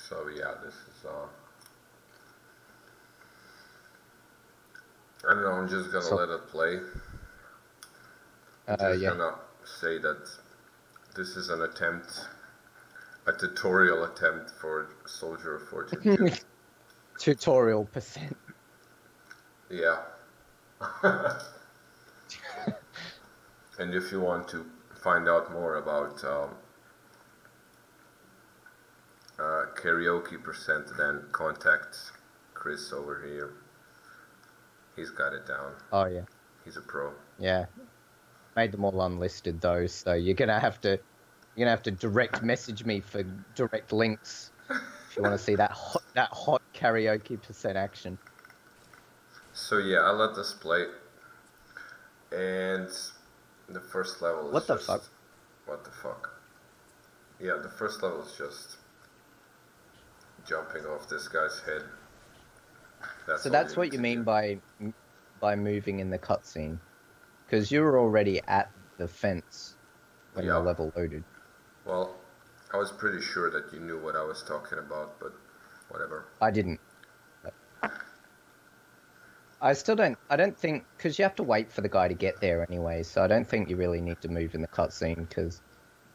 So yeah, this is I don't know, I'm just gonna let it play. I'm just gonna say that this is an attempt, a tutorial attempt for Soldier of Fortune 2. Tutorial percent. Yeah. And if you want to find out more about karaoke percent, then contact Chris over here. He's got it down. Oh yeah. He's a pro. Yeah. Made them all unlisted though, so you're gonna have to direct message me for direct links if you want to see that hot karaoke percent action. So yeah, I let this play, and the first level is What the fuck? What the fuck? Yeah, the first level is just jumping off this guy's head. So that's what you mean by moving in the cutscene, because you were already at the fence when the level loaded. Well, I was pretty sure that you knew what I was talking about, but whatever. I didn't. I don't think, because you have to wait for the guy to get there anyway, so I don't think you really need to move in the cutscene, because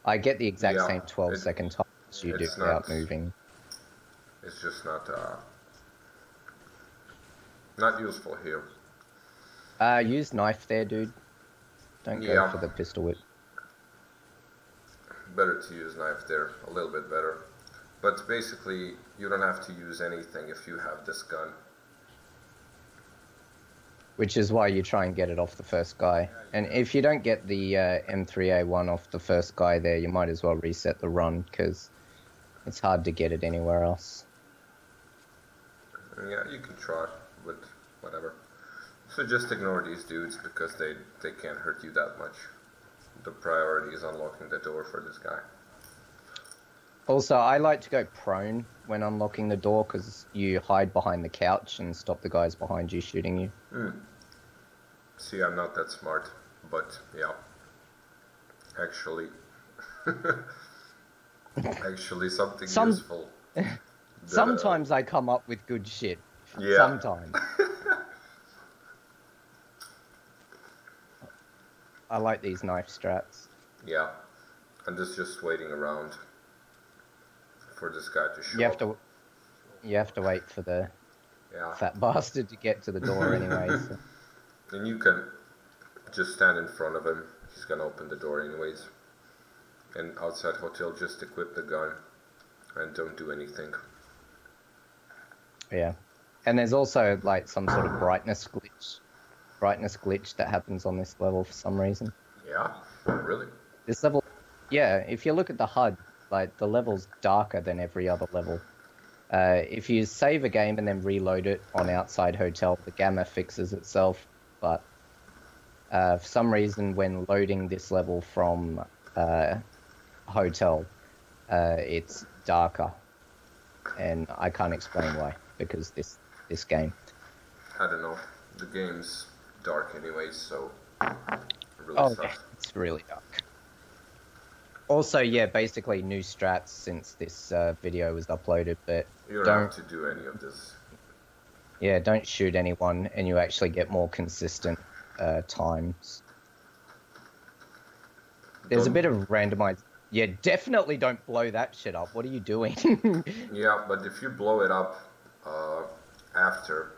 I get the exact same 12-second time as you do without moving. It's just not useful here. Use knife there, dude. Don't go for the pistol whip. Better to use knife there, a little bit better. But basically, you don't have to use anything if you have this gun. Which is why you try and get it off the first guy. And if you don't get the M3A1 off the first guy there, you might as well reset the run, because it's hard to get it anywhere else. Yeah, you can try, but whatever. So just ignore these dudes, because they can't hurt you that much. The priority is unlocking the door for this guy. Also, I like to go prone when unlocking the door, because you hide behind the couch and stop the guys behind you shooting you. See, I'm not that smart, but yeah. Actually, something useful. Sometimes I come up with good shit. Yeah. Sometimes. I like these knife strats. Yeah. I'm just waiting around for this guy to show up. You have to wait for the fat bastard to get to the door anyway. So. And you can just stand in front of him. He's gonna open the door anyways. And outside hotel, just equip the gun and don't do anything. Yeah. And there's also like some sort of brightness glitch that happens on this level for some reason. Yeah? Really? This level, yeah, if you look at the HUD, like the level's darker than every other level. If you save a game and then reload it on outside hotel, the gamma fixes itself, but for some reason when loading this level from hotel, it's darker, and I can't explain why, because this game. I don't know. The game's dark anyway, so it really sucks. It's really dark. Also, yeah, basically new strats since this video was uploaded, but you don't have to do any of this. Yeah, don't shoot anyone, and you actually get more consistent times. There's a bit of randomized. Yeah, definitely don't blow that shit up. What are you doing? Yeah, but if you blow it up after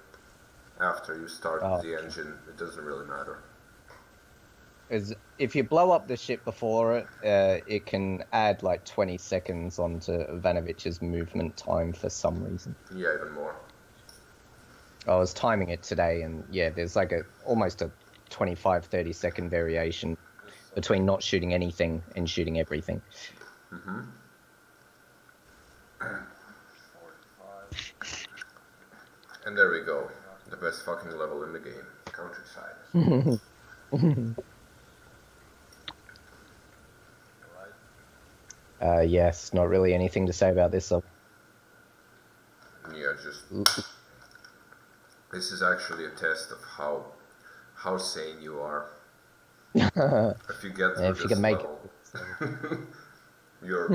you start the engine, it doesn't really matter. If you blow up the ship before it, it can add like 20 seconds onto Ivanovich's movement time for some reason. Yeah, even more. I was timing it today, and yeah, there's like almost a 25-30 second variation between not shooting anything and shooting everything. And there we go. The best fucking level in the game. Countryside. Yes, not really anything to say about this level. Yeah, this is actually a test of how sane you are. If you get through this level, you're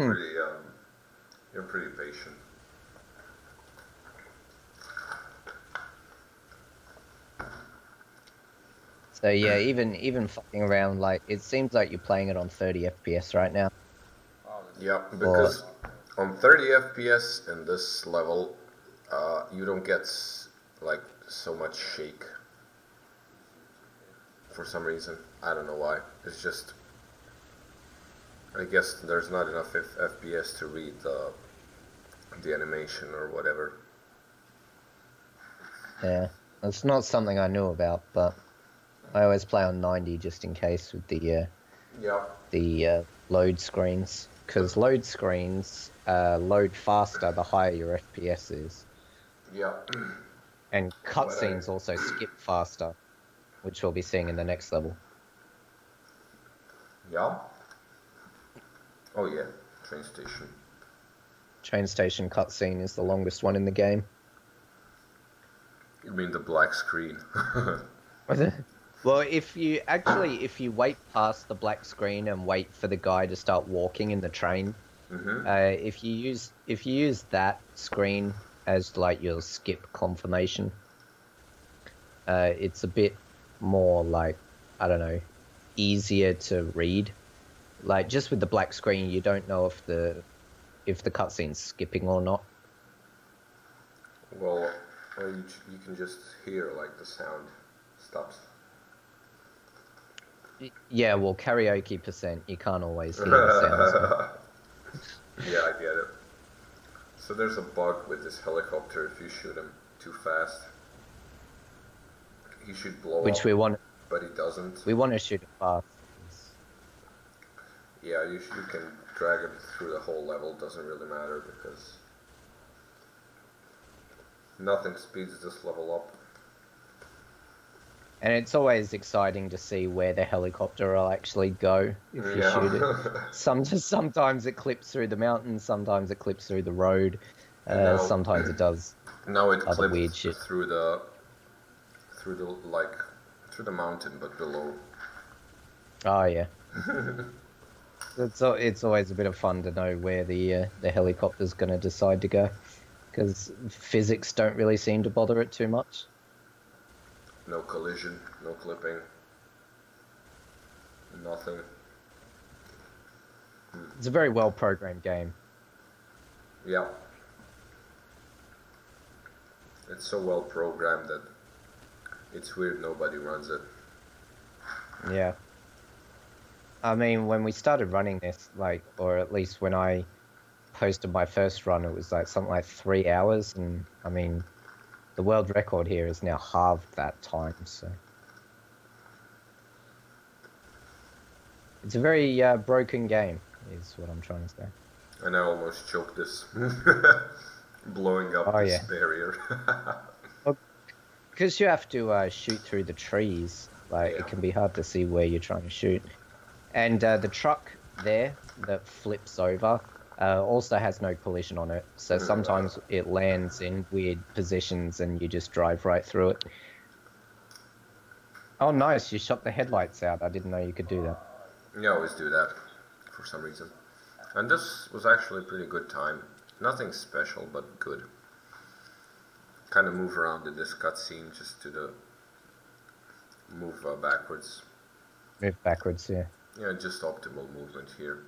pretty patient. So yeah, even fucking around, like, it seems like you're playing it on 30 FPS right now. Yeah, because on 30 FPS in this level, you don't get like so much shake. For some reason, I don't know why. It's just, I guess there's not enough FPS to read the animation or whatever. Yeah, it's not something I knew about, but I always play on 90 just in case with the load screens, because load screens load faster the higher your FPS is. Yeah. And cutscenes also skip faster, which we'll be seeing in the next level. Yeah. Oh yeah, train station. Train station cutscene is the longest one in the game. You mean the black screen? Well, if you wait past the black screen and wait for the guy to start walking in the train, if you use that screen as like your skip confirmation, it's a bit more like, I don't know, easier to read. Like, just with the black screen, you don't know if the cutscene's skipping or not. Well, you can just hear like the sound stops. Yeah, well, karaoke %, you can't always hear the sounds. Yeah, I get it. So there's a bug with this helicopter. If you shoot him too fast, he should blow Which up, we want, but he doesn't. we want to shoot it fast. Yeah, you can drag him through the whole level. Doesn't really matter because nothing speeds this level up. And it's always exciting to see where the helicopter will actually go if you shoot it. Sometimes it clips through the mountain, sometimes it clips through the road, sometimes it does. Now it other clips weird shit through the mountain, but below. Oh yeah. It's always a bit of fun to know where the helicopter's going to decide to go, because physics don't really seem to bother it too much. No collision, no clipping, nothing. It's a very well programmed game. Yeah. It's so well programmed that it's weird nobody runs it. Yeah. I mean, when we started running this, like, or at least when I posted my first run, it was like something like 3 hours, and I mean, the world record here is now halved that time, so it's a very broken game, is what I'm trying to say. And I almost choked this, blowing up this barrier. Because you have to shoot through the trees, like, it can be hard to see where you're trying to shoot. And the truck there that flips over also has no collision on it, so sometimes it lands in weird positions and you just drive right through it. Oh nice, you shot the headlights out. I didn't know you could do that. You always do that for some reason. And this was actually a pretty good time. Nothing special, but good. Kind of move around in this cutscene just to move backwards. Move backwards, yeah. Yeah, just optimal movement here.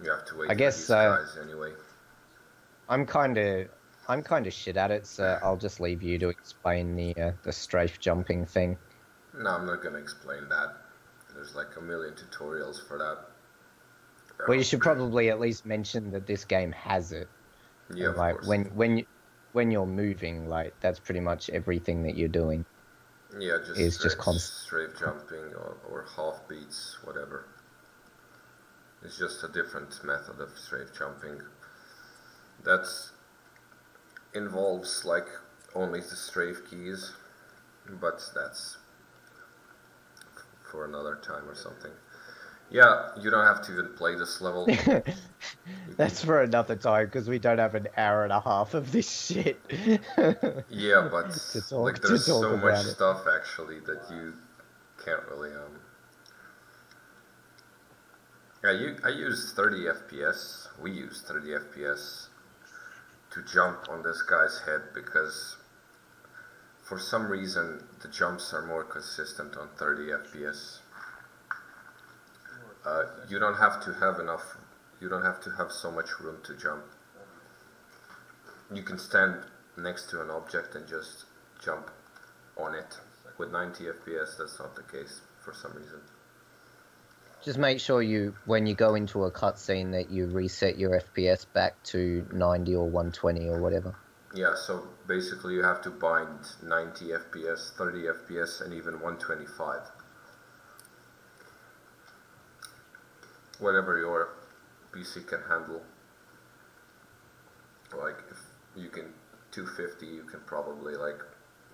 You have to wait I guess, for these guys anyway. I'm kind of shit at it, so I'll just leave you to explain the strafe jumping thing. No, I'm not gonna explain that. There's like a million tutorials for that. Well, you should probably at least mention that this game has it. Yeah, and, like, of course. when you're moving, like, that's pretty much everything that you're doing. Yeah, just strafe jumping or half beats, whatever. It's just a different method of strafe jumping. That involves like only the strafe keys, but that's for another time or something. Yeah, you don't have to even play this level. That's for another time, because we don't have an hour and a half of this shit. Yeah, but like there's so much stuff actually that you can't really I use 30 FPS. We use 30 FPS to jump on this guy's head, because for some reason the jumps are more consistent on 30 FPS. You don't have to have enough, you don't have to have so much room to jump. You can stand next to an object and just jump on it. With 90 FPS that's not the case for some reason. Just make sure you, when you go into a cutscene, that you reset your FPS back to 90 or 120 or whatever. Yeah, so basically you have to bind 90 FPS, 30 FPS, and even 125. Whatever your PC can handle. Like, if you can 250, you can probably like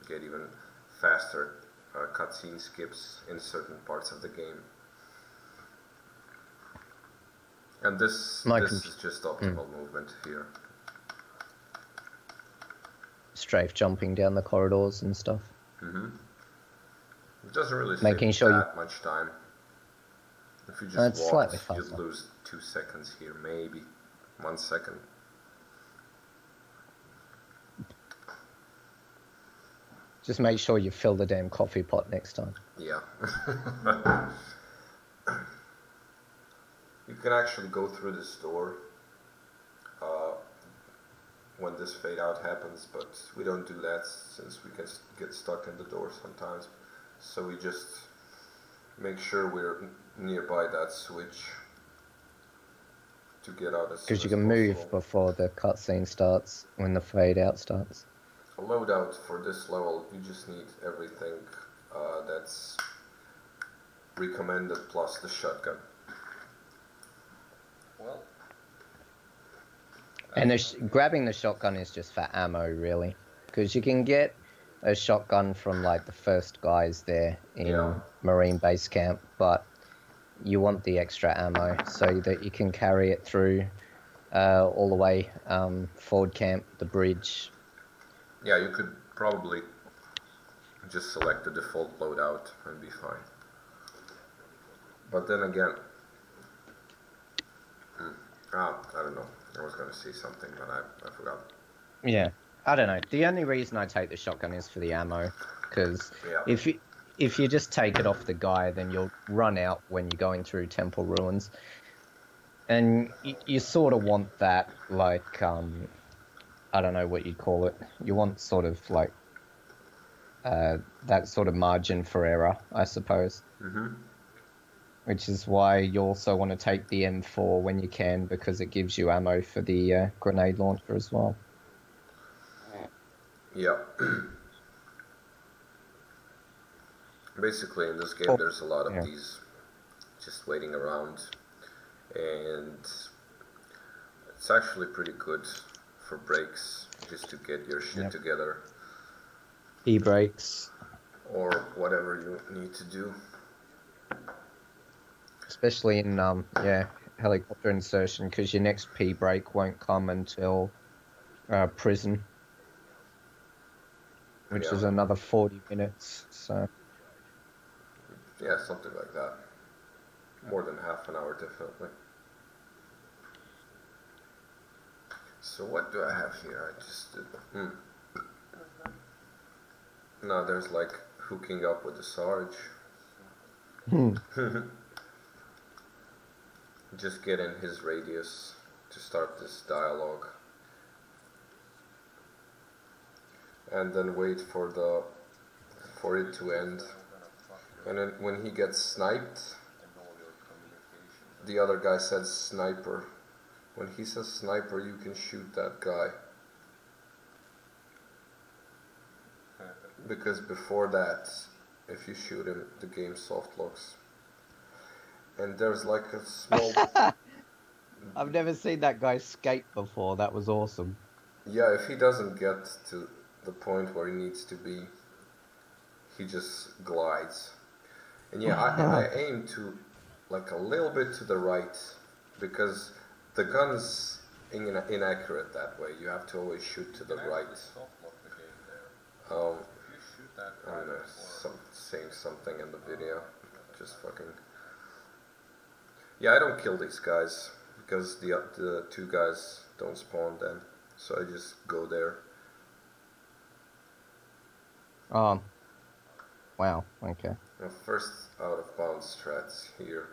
get even faster cutscene skips in certain parts of the game. And this is just optimal movement here. Strafe jumping down the corridors and stuff. It doesn't really take that much time. If you just walk, you'd lose 2 seconds here, maybe 1 second. Just make sure you fill the damn coffee pot next time. Yeah. You can actually go through this door when this fade out happens, but we don't do that since we can get stuck in the door sometimes. So we just make sure we're nearby that switch to get out as soon as possible. Because you can move before the cutscene starts, when the fade out starts. A loadout for this level, you just need everything that's recommended plus the shotgun. Well, and grabbing the shotgun is just for ammo, really, because you can get a shotgun from like the first guys there in Marine Base Camp, but you want the extra ammo so that you can carry it through all the way Ford Camp, the bridge. Yeah, you could probably just select the default loadout and be fine. But then again, I don't know. I was going to say something, but I forgot. Yeah, I don't know. The only reason I take the shotgun is for the ammo, because if you just take it off the guy, then you'll run out when you're going through temple ruins, and you sort of want that, like, I don't know what you'd call it. You want sort of like that sort of margin for error, I suppose. Which is why you also want to take the M4 when you can, because it gives you ammo for the grenade launcher as well. Yeah. Basically, in this game, there's a lot of these just waiting around, and it's actually pretty good for breaks, just to get your shit together. E-breaks. Or whatever you need to do. Especially in, helicopter insertion, because your next P-break won't come until prison. Which is another 40 minutes, so... Yeah, something like that. More than half an hour, definitely. So what do I have here? I just did... No, there's like hooking up with the Sarge. Just get in his radius to start this dialogue. And then wait for it to end. And then when he gets sniped, the other guy says sniper. When he says sniper, you can shoot that guy. Because before that, if you shoot him, the game soft locks. And there's like a small... I've never seen that guy skate before. That was awesome. Yeah, if he doesn't get to the point where he needs to be, he just glides. And yeah, I aim to like a little bit to the right, because the gun's inaccurate that way. You have to always shoot to the right. I'm saying something in the video. Just fucking... Yeah, I don't kill these guys, because the two guys don't spawn then. So I just go there. Oh, wow, okay. First out of bounds strats here.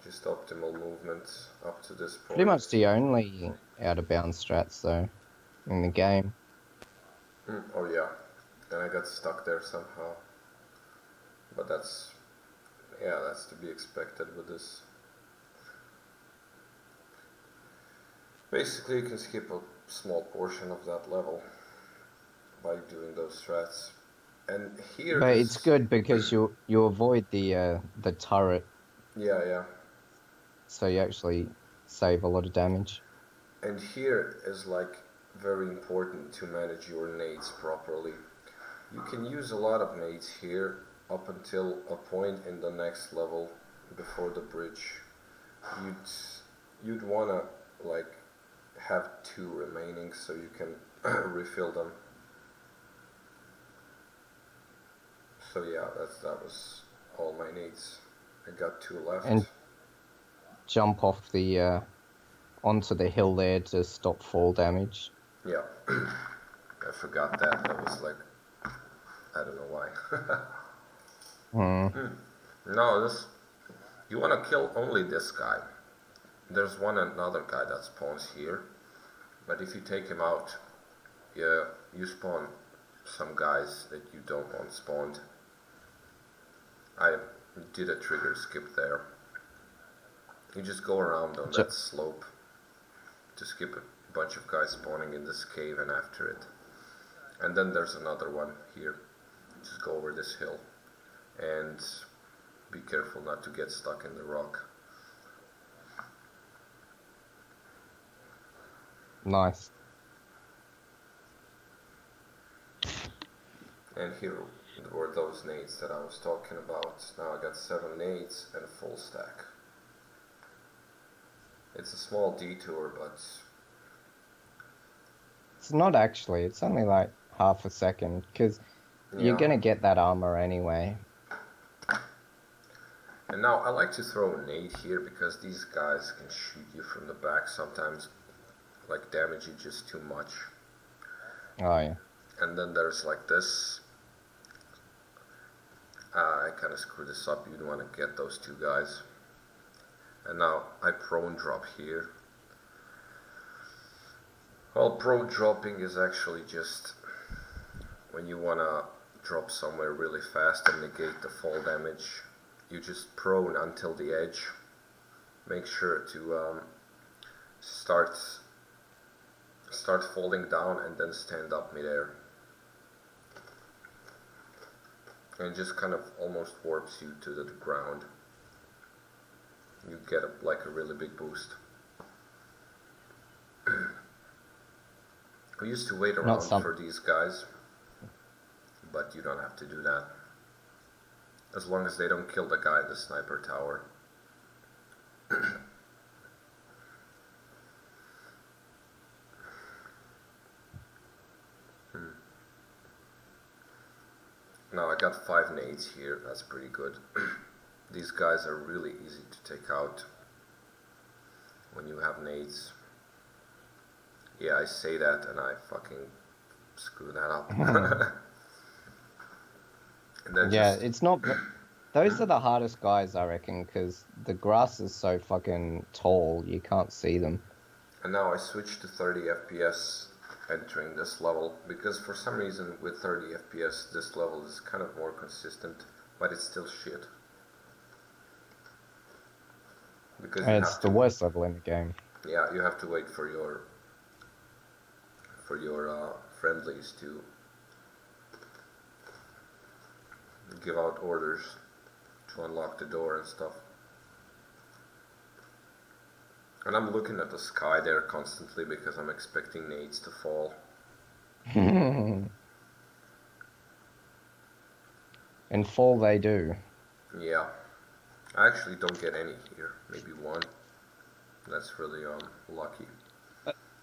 Just optimal movement up to this point. Pretty much the only out of bounds strats though in the game. Oh yeah, and I got stuck there somehow. But that's to be expected with this. Basically, you can skip a small portion of that level by doing those strats. And here, but it's good because you avoid the turret. Yeah. So you actually save a lot of damage. And here is like very important to manage your nades properly. You can use a lot of nades here up until a point in the next level before the bridge. You'd wanna like have 2 remaining so you can refill them. So yeah, that was all my nades. I got 2 left. And jump off the onto the hill there to stop fall damage. Yeah, I forgot that. That was like, I don't know why. No, you want to kill only this guy. There's another guy that spawns here, but if you take him out, you spawn some guys that you don't want spawned. I did a trigger skip there. You just go around on that slope to skip a bunch of guys spawning in this cave and after it. And then there's another one here. Just go over this hill and be careful not to get stuck in the rock. Nice. And here were those nades that I was talking about. Now I got 7 nades and a full stack. It's a small detour, but... It's not actually. It's only like half a second, because you're going to get that armor anyway. And now I like to throw a nade here, because these guys can shoot you from the back sometimes. Like, damage you just too much. Oh, yeah. And then there's like this. I kind of screwed this up. You'd want to get those 2 guys. And now I prone drop here. Well, prone dropping is actually just when you want to drop somewhere really fast and negate the fall damage. You just prone until the edge. Make sure to start falling down and then stand up midair. And it just kind of almost warps you to the ground. You get like a really big boost. We used to wait around for these guys, but you don't have to do that. As long as they don't kill the guy in the sniper tower. Now I got 5 nades here, that's pretty good. These guys are really easy to take out when you have nades. Yeah, I say that and I fucking screw that up. And then yeah, it's not... Those are the hardest guys, I reckon, because the grass is so fucking tall, you can't see them. And now I switched to 30 FPS entering this level, because for some reason with 30 FPS this level is kind of more consistent, but it's still shit. Because it's the worst level in the game. Yeah, you have to wait for your friendlies to give out orders to unlock the door and stuff. And I'm looking at the sky there constantly because I'm expecting nades to fall. And fall they do. Yeah. I actually don't get any here. Maybe 1. That's really lucky.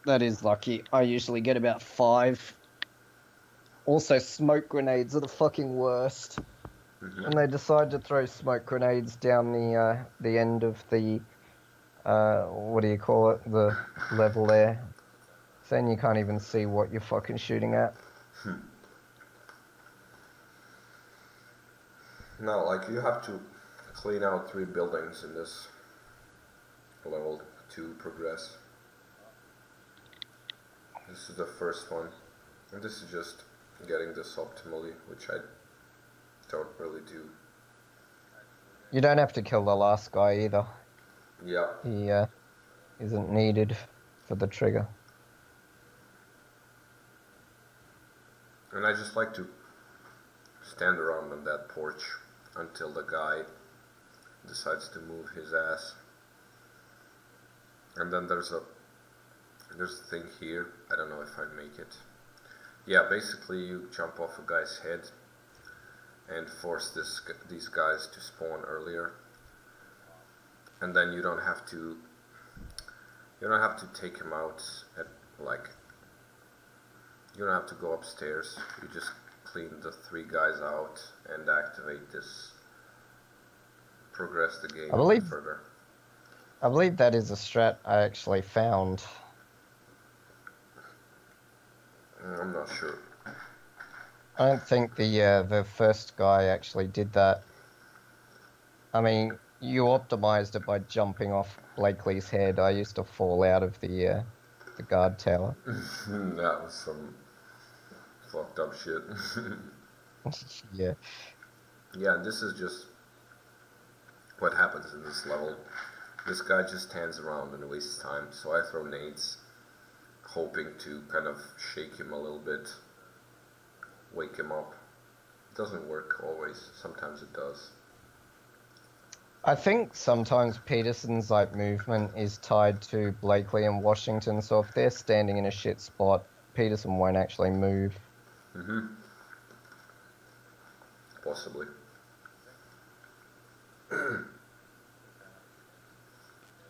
That is lucky. I usually get about 5. Also, smoke grenades are the fucking worst. And they decide to throw smoke grenades down the end of the what do you call it? The level there. So then you can't even see what you're fucking shooting at. No, like you have to clean out 3 buildings in this level to progress. This is the first one, and this is just getting this optimally, which I don't really do. You don't have to kill the last guy either. Yeah. He isn't needed for the trigger. And I just like to stand around on that porch until the guy decides to move his ass. And then there's a thing here. I don't know if I make it. Yeah, basically you jump off a guy's head and force these guys to spawn earlier. And then you don't have to take him out at like. You don't have to go upstairs. You just clean the 3 guys out and activate this. Progress the game further. I believe that is a strat I actually found. I'm not sure. I don't think the first guy actually did that. I mean, you optimized it by jumping off Blakely's head. I used to fall out of the guard tower. That was some fucked up shit. Yeah. Yeah, and this is just what happens in this level. This guy just stands around and wastes time, so I throw nades, hoping to kind of shake him a little bit, wake him up. It doesn't work always, sometimes it does. I think sometimes Peterson's like movement is tied to Blakely and Washington, so if they're standing in a shit spot, Peterson won't actually move. Possibly.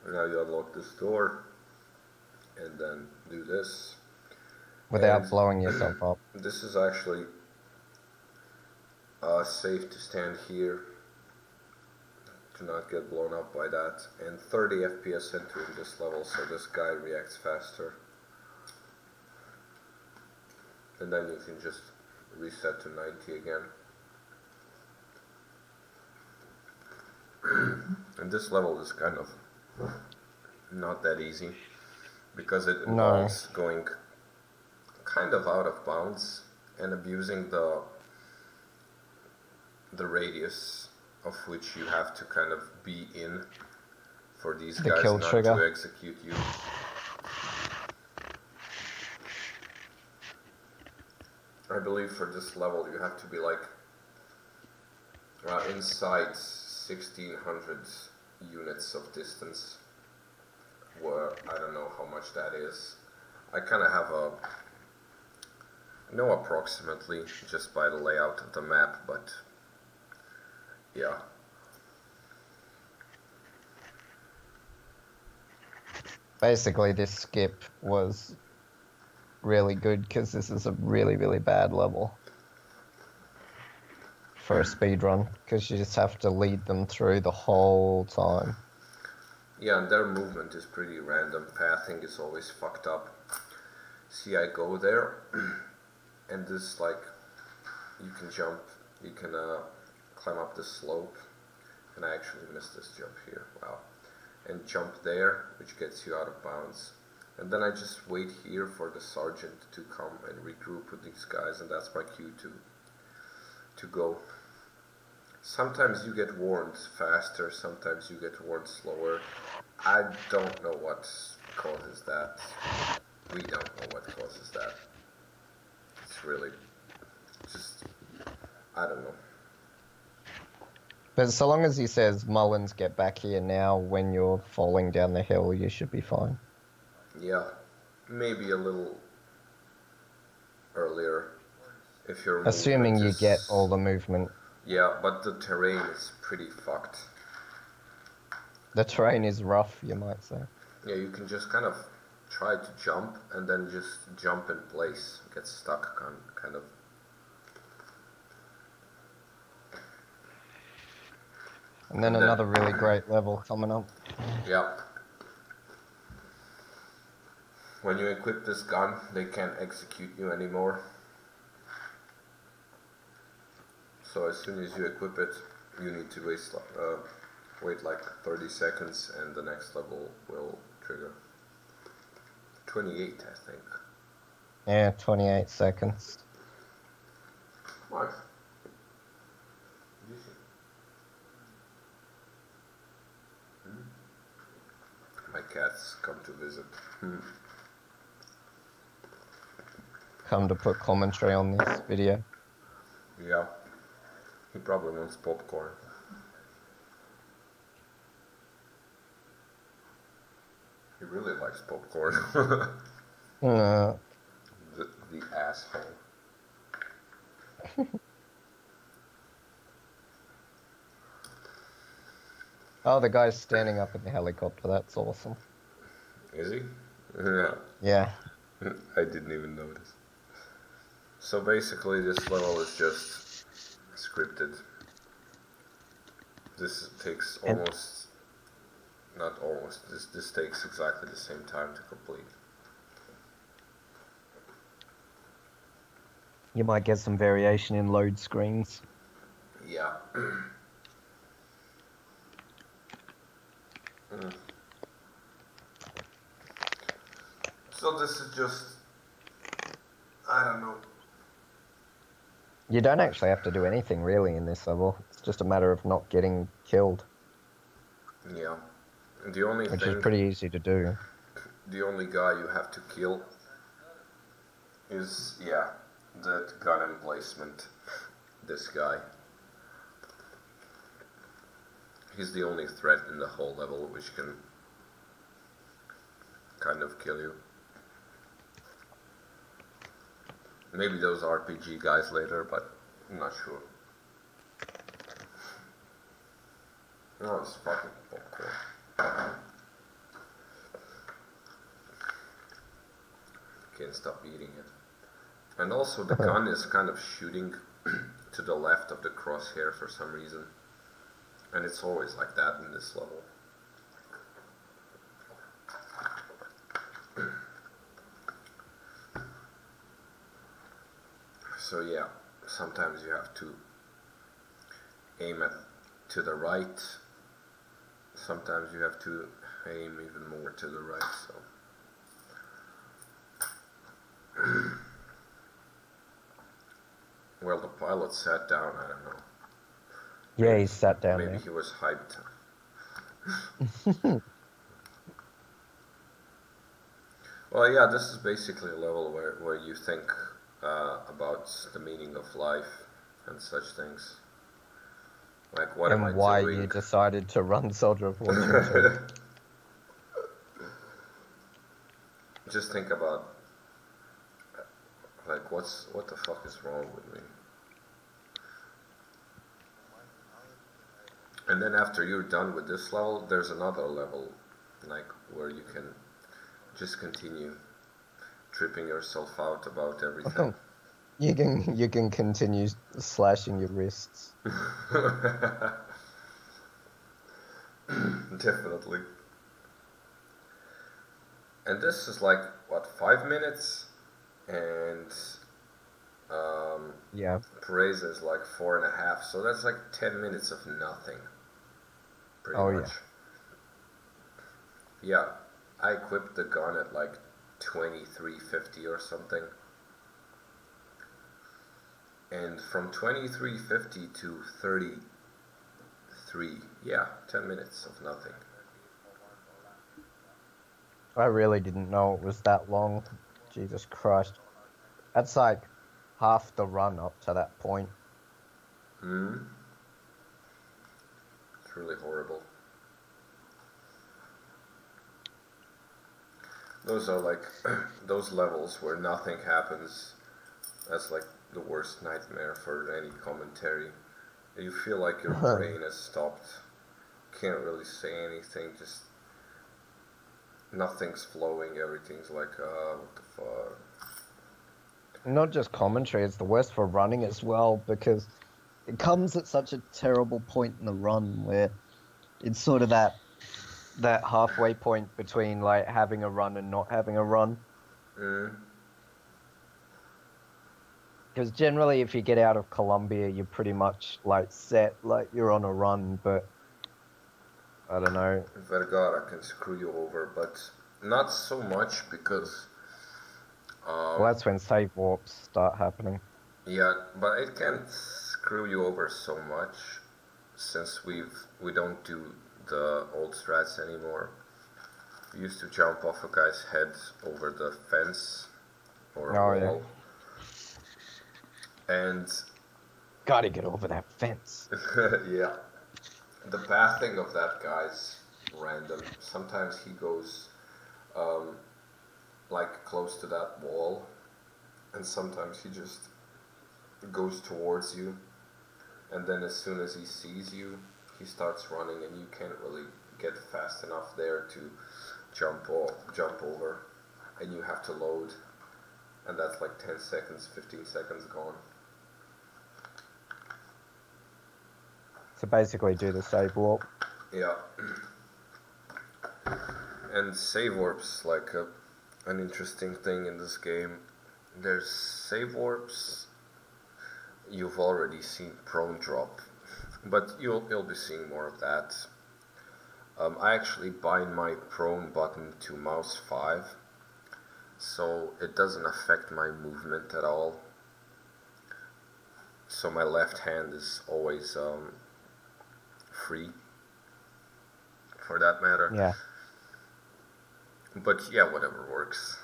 Now you unlock this door and then do this without blowing yourself up. This is actually safe to stand here to not get blown up by that, and 30 FPS entering this level, so this guy reacts faster, and then you can just reset to 90 again. And this level is kind of not that easy because it involves going kind of out of bounds and abusing the radius of which you have to kind of be in for these guys not to execute you. I believe for this level you have to be like inside 1600 units of distance, where I don't know how much that is. I kind of have know approximately just by the layout of the map, but yeah. Basically this skip was really good because this is a really, really bad level for a speedrun, because you just have to lead them through the whole time. Yeah, and their movement is pretty random. Pathing is always fucked up. See, I go there, and this, like, you can jump, you can climb up the slope, and I actually missed this jump here, wow. And jump there, which gets you out of bounds. And then I just wait here for the sergeant to come and regroup with these guys, and that's my cue to go. Sometimes you get warned faster, sometimes you get warned slower. I don't know what causes that. We don't know what causes that. It's really just, I don't know. But so long as he says, Mullins, get back here now, when you're falling down the hill, you should be fine. Yeah, maybe a little earlier if you're assuming you get all the movement. Yeah, but the terrain is pretty fucked. The terrain is rough, you might say. Yeah, you can just kind of try to jump and then just jump in place, get stuck kind of. And then another really great level coming up. Yeah. When you equip this gun, they can't execute you anymore. So as soon as you equip it, you need to wait like 30 seconds and the next level will trigger. 28, I think. Yeah, 28 seconds. Nice. My cats come to visit. Come to put commentary on this video. Yeah. He probably wants popcorn. He really likes popcorn. No. The asshole. Oh, the guy's standing up in the helicopter. That's awesome. Is he? Yeah. Yeah. I didn't even notice. So basically this level is just scripted. This takes almost... Not almost. This takes exactly the same time to complete. You might get some variation in load screens. Yeah. So this is just... I don't know. You don't actually have to do anything really in this level. It's just a matter of not getting killed. Yeah. The only which thing... is pretty easy to do. The only guy you have to kill is, yeah, that gun emplacement. This guy. He's the only threat in the whole level which can kind of kill you. Maybe those RPG guys later, but I'm not sure. Oh, it's fucking popcorn. Can't stop eating it. And also the gun is kind of shooting to the left of the crosshair for some reason. And it's always like that in this level. So yeah, sometimes you have to aim to the right. Sometimes you have to aim even more to the right, so... Well, the pilot sat down, I don't know. Yeah, he sat down Maybe there. he was hyped. Well, yeah, this is basically a level where you think about the meaning of life and such things. Like, what am I And why doing? you decided to run Soldier of Fortune 2. Just think about, like, what the fuck is wrong with me? And then after you're done with this level, there's another level, like, where you can just continue tripping yourself out about everything. You can continue slashing your wrists. Definitely. And this is like, what, 5 minutes? And yeah. Perez is like 4.5, so that's like 10 minutes of nothing. Pretty much. Yeah, I equipped the gun at like 2350 or something. And from 2350 to 33, yeah, 10 minutes of nothing. I really didn't know it was that long. Jesus Christ. That's like half the run up to that point. It's really horrible. Those are like, those levels where nothing happens. That's like the worst nightmare for any commentary. You feel like your brain has stopped. Can't really say anything, just nothing's flowing, everything's like, what the fuck. Not just commentary, it's the worst for running as well, because it comes at such a terrible point in the run where it's sort of that halfway point between like having a run and not having a run. Because generally, if you get out of Colombia, you're pretty much like set, like you're on a run. But I don't know. Vergara can screw you over, but not so much because. Well, that's when save warps start happening. Yeah, but it can't screw you over so much since we don't do the old strats anymore. We used to jump off a guy's head over the fence or a wall. Yeah. And gotta get over that fence. Yeah. The pathing of that guy's random. Sometimes he goes like close to that wall, and sometimes he just goes towards you, and then as soon as he sees you, he starts running, and you can't really get fast enough there to jump over, and you have to load, and that's like 10 seconds, 15 seconds gone. So basically do the save warp. Yeah. And save warps like an interesting thing in this game. There's save warps. You've already seen prone drop, but you'll be seeing more of that. I actually bind my prone button to mouse 5, so it doesn't affect my movement at all. So my left hand is always free, for that matter. Yeah. But yeah, whatever works.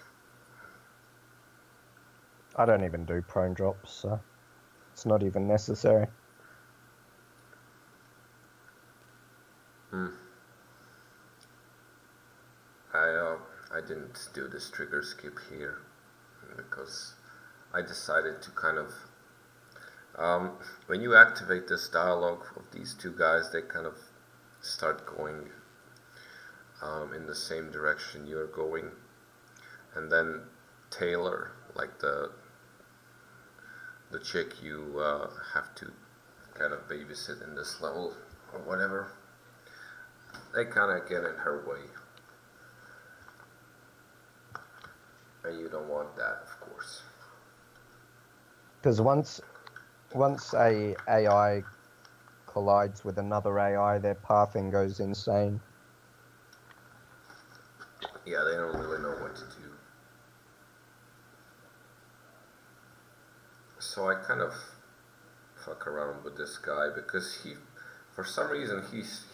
I don't even do prone drops, so it's not even necessary. I didn't do this trigger skip here because I decided to kind of when you activate this dialogue of these two guys, they kind of start going in the same direction you're going, and then Taylor, like the chick you have to kind of babysit in this level or whatever, they kind of get in her way, and you don't want that, of course. Because once a AI collides with another AI, their pathing goes insane. Yeah, they don't really know what to do. So I kind of fuck around with this guy because for some reason,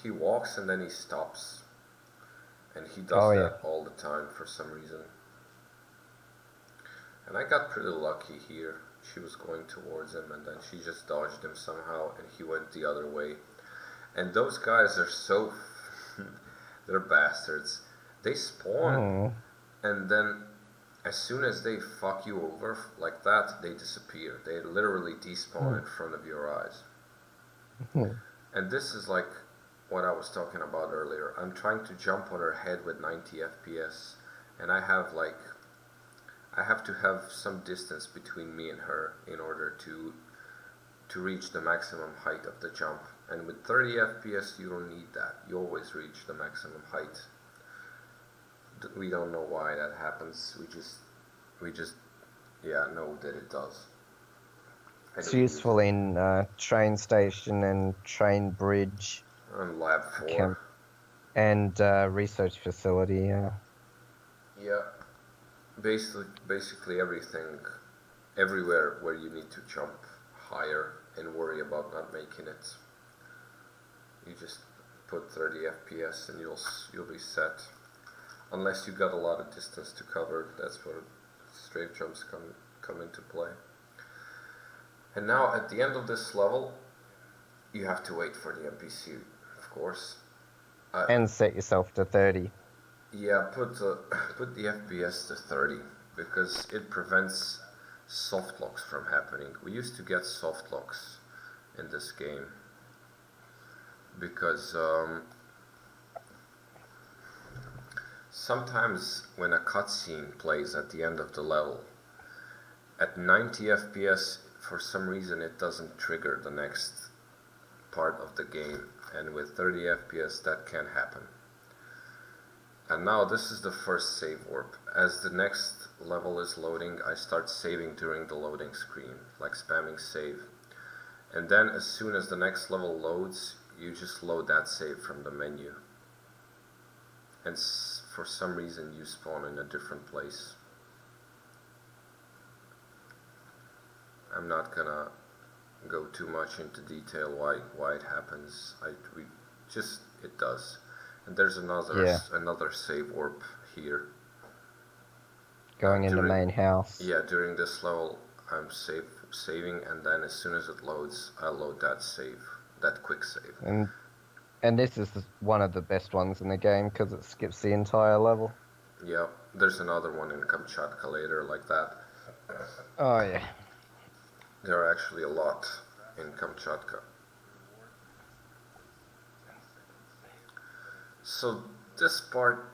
he walks and then he stops, and he does that all the time for some reason. And I got pretty lucky here. She was going towards him, and then she just dodged him somehow, and he went the other way. And those guys are so they're bastards. They spawn, and then as soon as they fuck you over like that, they disappear. They literally despawn in front of your eyes. And this is like what I was talking about earlier. I'm trying to jump on her head with 90 FPS, and I have to have some distance between me and her in order to reach the maximum height of the jump. And with 30 FPS, you don't need that. You always reach the maximum height. We don't know why that happens. We just know that it does. It's useful in train station and train bridge. And lab 4. And research facility, yeah. Yeah. Basically everything, everywhere where you need to jump higher and worry about not making it. You just put 30 FPS and you'll be set. Unless you got a lot of distance to cover, that's where strafe jumps come into play. And now at the end of this level, you have to wait for the NPC, of course. And set yourself to 30. Yeah, put the FPS to 30 because it prevents soft locks from happening. We used to get soft locks in this game because sometimes when a cutscene plays at the end of the level, at 90 FPS, for some reason it doesn't trigger the next part of the game, and with 30 FPS that can happen. And now this is the first save warp. As the next level is loading, I start saving during the loading screen, like spamming save. And then as soon as the next level loads, you just load that save from the menu. And for some reason you spawn in a different place. I'm not gonna go too much into detail why it happens. It does. And there's another save warp here. Going in the main house. Yeah, during this level I'm saving, and then as soon as it loads, I load that save, that quick save. And this is one of the best ones in the game because it skips the entire level. Yeah, there's another one in Kamchatka later like that. Oh yeah. There are actually a lot in Kamchatka. So this part,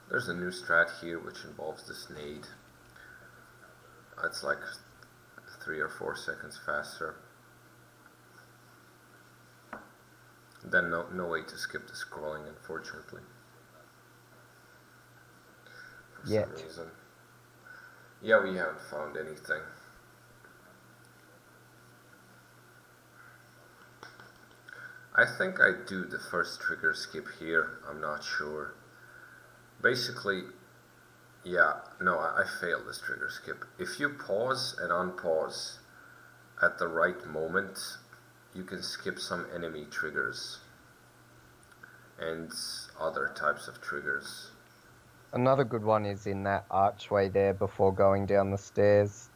there's a new strat here which involves this nade. It's like 3 or 4 seconds faster. Then no way to skip the scrolling, unfortunately. For some reason. Yeah, we haven't found anything. I think I do the first trigger skip here, I'm not sure. Basically, yeah, no, I failed this trigger skip. If you pause and unpause at the right moment, you can skip some enemy triggers and other types of triggers. Another good one is in that archway there before going down the stairs.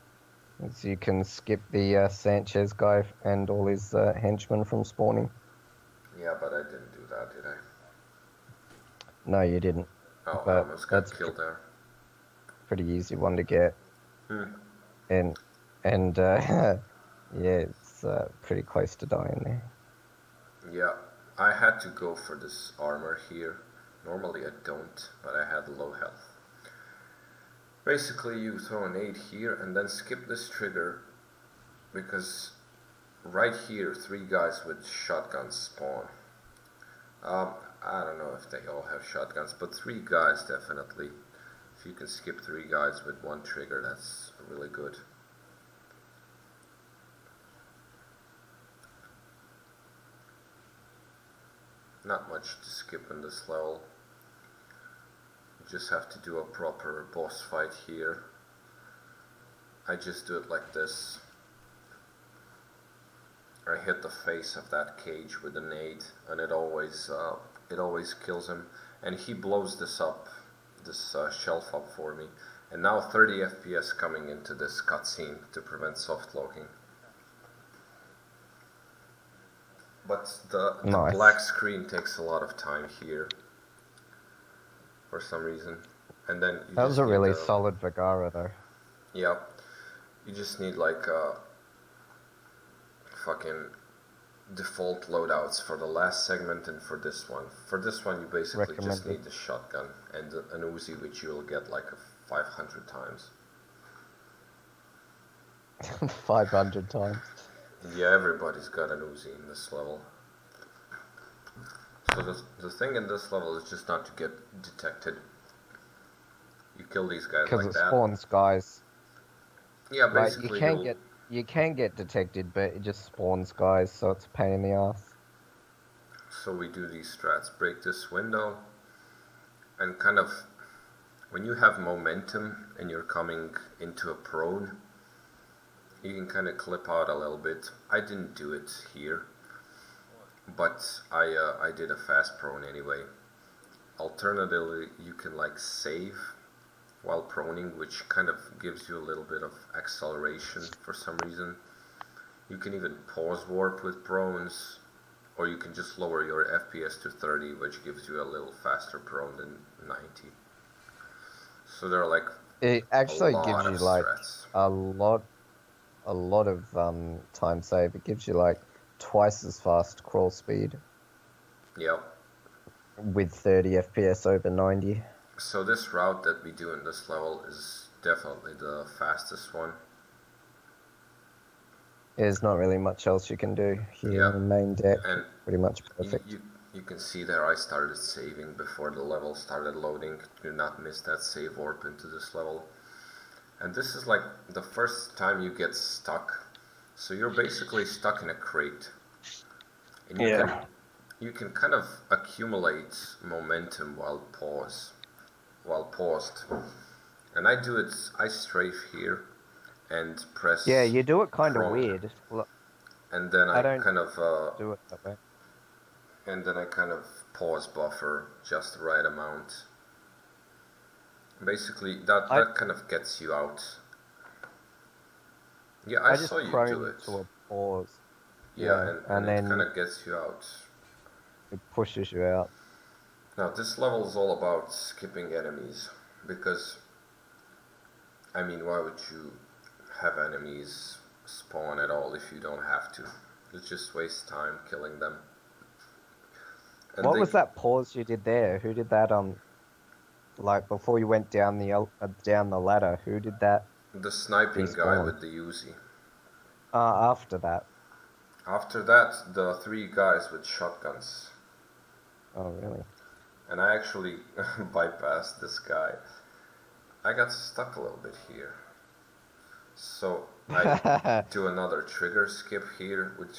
So you can skip the Sanchez guy and all his henchmen from spawning. Yeah, but I didn't do that, did I? No, you didn't. Oh, but I almost got killed there. Pretty easy one to get. And yeah, it's pretty close to dying there. Yeah, I had to go for this armor here. Normally I don't, but I had low health. Basically you throw an 8 here and then skip this trigger, because right here 3 guys with shotguns spawn. I don't know if they all have shotguns, but 3 guys definitely. If you can skip 3 guys with 1 trigger, that's really good. Not much to skip in this level. You just have to do a proper boss fight here. I just do it like this. I hit the face of that cage with a nade, and it always kills him. And he blows this shelf up for me. And now 30 FPS coming into this cutscene to prevent soft locking. But the black screen takes a lot of time here for some reason. And then that was a really solid Vergara though. Yeah, you just need like fucking default loadouts for the last segment and for this one. For this one you basically just need the shotgun and an Uzi, which you'll get like 500 times. 500 times. Yeah, everybody's got an Uzi in this level. So the thing in this level is just not to get detected. You kill these guys like that. Because it spawns guys. Yeah, basically you can get detected, but it just spawns guys, so it's a pain in the ass. So we do these strats. Break this window, and kind of, when you have momentum and you're coming into a prone, you can kind of clip out a little bit. I didn't do it here, but I did a fast prone anyway. Alternatively, you can like save while proning, which kind of gives you a little bit of acceleration for some reason. You can even pause warp with prones, or you can just lower your FPS to 30, which gives you a little faster prone than 90. So there are like it actually gives you like a lot of time save. It gives you like twice as fast crawl speed. Yep. With 30 FPS over 90. So this route that we do in this level is definitely the fastest one. There's not really much else you can do here on the main deck. And pretty much perfect. You can see there I started saving before the level started loading. Do not miss that save warp into this level. And this is like the first time you get stuck. So you're basically stuck in a crate. And you can kind of accumulate momentum while paused. And I do it, I strafe here and press. Yeah, you do it kind of weird. And then I kind of do it that way. And then I kind of pause buffer just the right amount. Basically, that kind of gets you out. Yeah, I saw you do it. To a pause. Yeah, and then it kind of gets you out. It pushes you out. Now, this level is all about skipping enemies, because, I mean, why would you have enemies spawn at all if you don't have to? You just waste time killing them. And what was that pause you did there? Who did that? Like before you went down the ladder, who did that? The sniping guy with the Uzi. After that. After that, the 3 guys with shotguns. Oh, really? And I actually bypassed this guy. I got stuck a little bit here. So I do another trigger skip here, which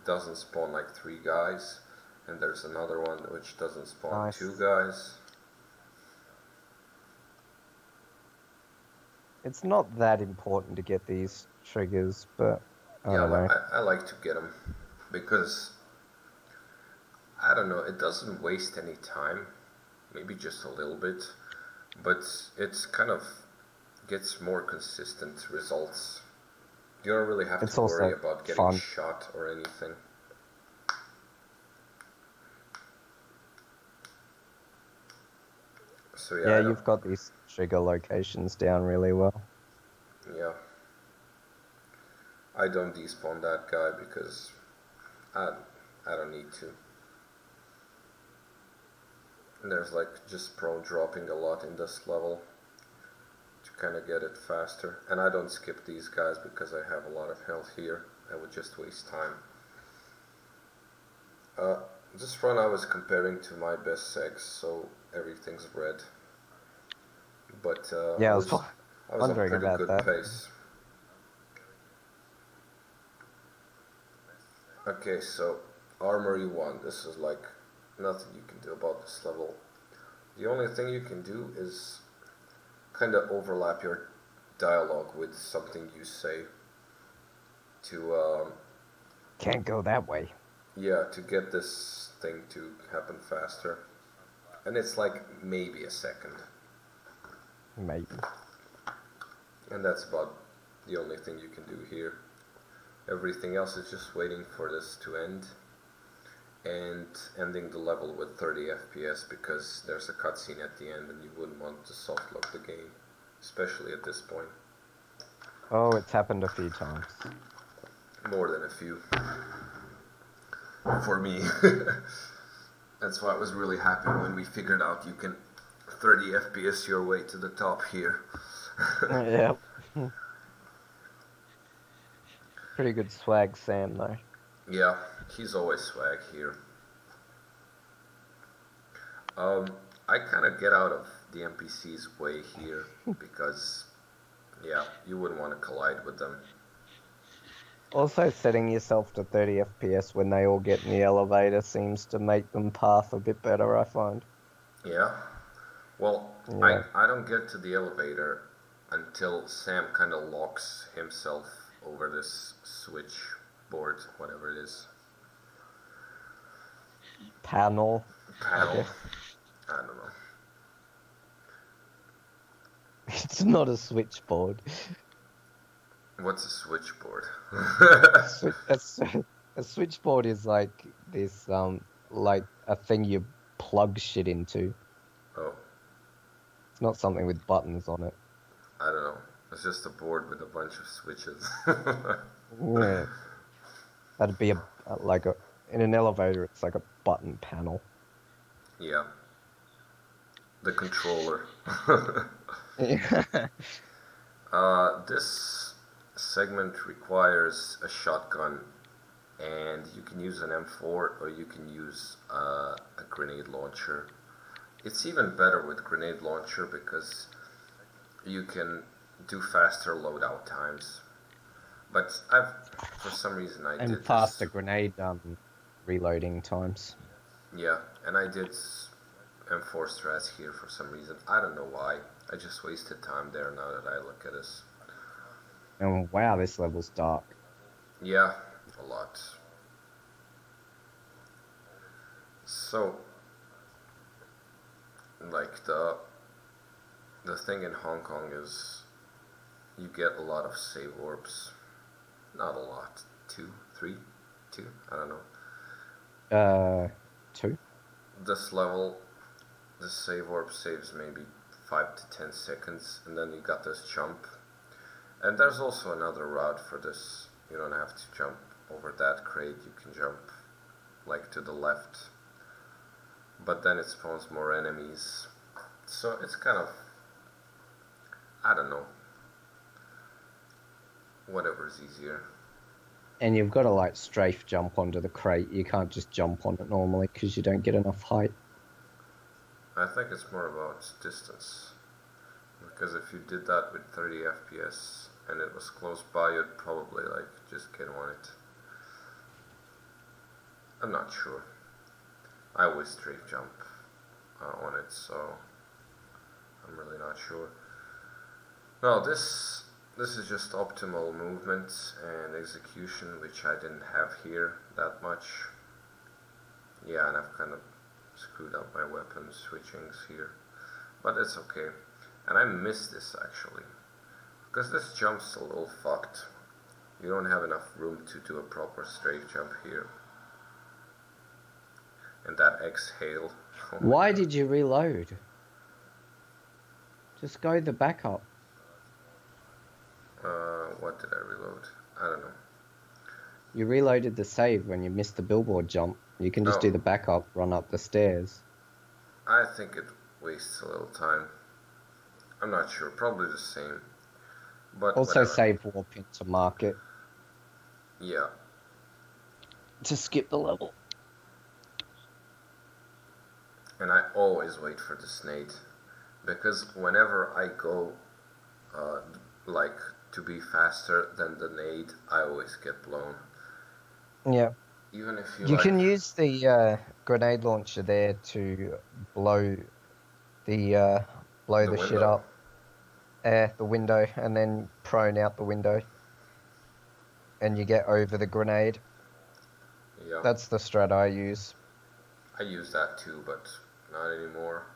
doesn't spawn like 3 guys. And there's another one which doesn't spawn 2 guys. It's not that important to get these triggers, but I don't know. I like to get them because, I don't know, it doesn't waste any time, maybe just a little bit, but it's kind of gets more consistent results. You don't really have to worry about getting shot or anything. So yeah, you've got these trigger locations down really well. Yeah. I don't despawn that guy because I don't need to. And there's like just prone dropping a lot in this level to kind of get it faster. And I don't skip these guys because I have a lot of health here. I would just waste time. This run I was comparing to my best segs, so everything's red. But yeah, I was on pretty good pace. Okay, so Armory 1, this is like nothing you can do about this level. The only thing you can do is kind of overlap your dialogue with something you say to can't go that way. Yeah, to get this thing to happen faster. And it's like maybe a second. Maybe. And that's about the only thing you can do here. Everything else is just waiting for this to end and ending the level with 30 FPS because there's a cutscene at the end and you wouldn't want to soft lock the game, especially at this point. Oh, it's happened a few times. More than a few. For me. That's why I was really happy when we figured out you can 30 FPS your way to the top here. Yep. Pretty good swag, Sam, though. Yeah, he's always swag here. I kind of get out of the NPC's way here because, yeah, you wouldn't want to collide with them. Also, setting yourself to 30 FPS when they all get in the elevator seems to make them path a bit better, I find. Yeah? Well, yeah. I don't get to the elevator until Sam kind of locks himself over this switch board, whatever it is. Panel. I don't know. It's not a switchboard. What's a switchboard? A switchboard is like this, like a thing you plug shit into. Oh. It's not something with buttons on it. I don't know. It's just a board with a bunch of switches. Yeah. That'd be in an elevator, it's like a button panel. Yeah. The controller. Yeah. This segment requires a shotgun and you can use an M4 or you can use a grenade launcher. It's even better with grenade launcher because you can do faster loadout times. But for some reason I did and faster grenade reloading times. Yeah, and I did M4 strats here for some reason. I don't know why. I just wasted time there now that I look at this. And wow, this level's dark. Yeah, a lot. So, like the thing in Hong Kong is you get a lot of save orbs. Not a lot. 2, 3, 2, I don't know. 2. This level, the save orb saves maybe 5 to 10 seconds, and then you got this jump. And there's also another route for this. You don't have to jump over that crate, you can jump like to the left. But then it spawns more enemies. So it's kind of, I don't know, whatever's easier. And you've got to like strafe jump onto the crate. You can't just jump on it normally because you don't get enough height. I think it's more about distance. Because if you did that with 30 FPS and it was close by, you'd probably like just get on it. I'm not sure. I always strafe jump on it, so I'm really not sure. No, this is just optimal movement and execution, which I didn't have here that much. Yeah, and I've kind of screwed up my weapon switchings here, but it's okay. And I missed this actually, because this jump's a little fucked. You don't have enough room to do a proper strafe jump here. And that exhale. Oh Why did you reload? Just go the backup. What did I reload? I don't know. You reloaded the save when you missed the billboard jump. You can just do the backup, run up the stairs. I think it wastes a little time. I'm not sure. Probably the same. But also whatever. save warp into market. Yeah. To skip the level. And I always wait for the snake, because whenever I go like to be faster than the nade, I always get blown. Yeah. Even if you can use the grenade launcher there to blow the shit up, the window, and then prone out the window, and you get over the grenade. Yeah. That's the strat I use. I use that too, but not anymore.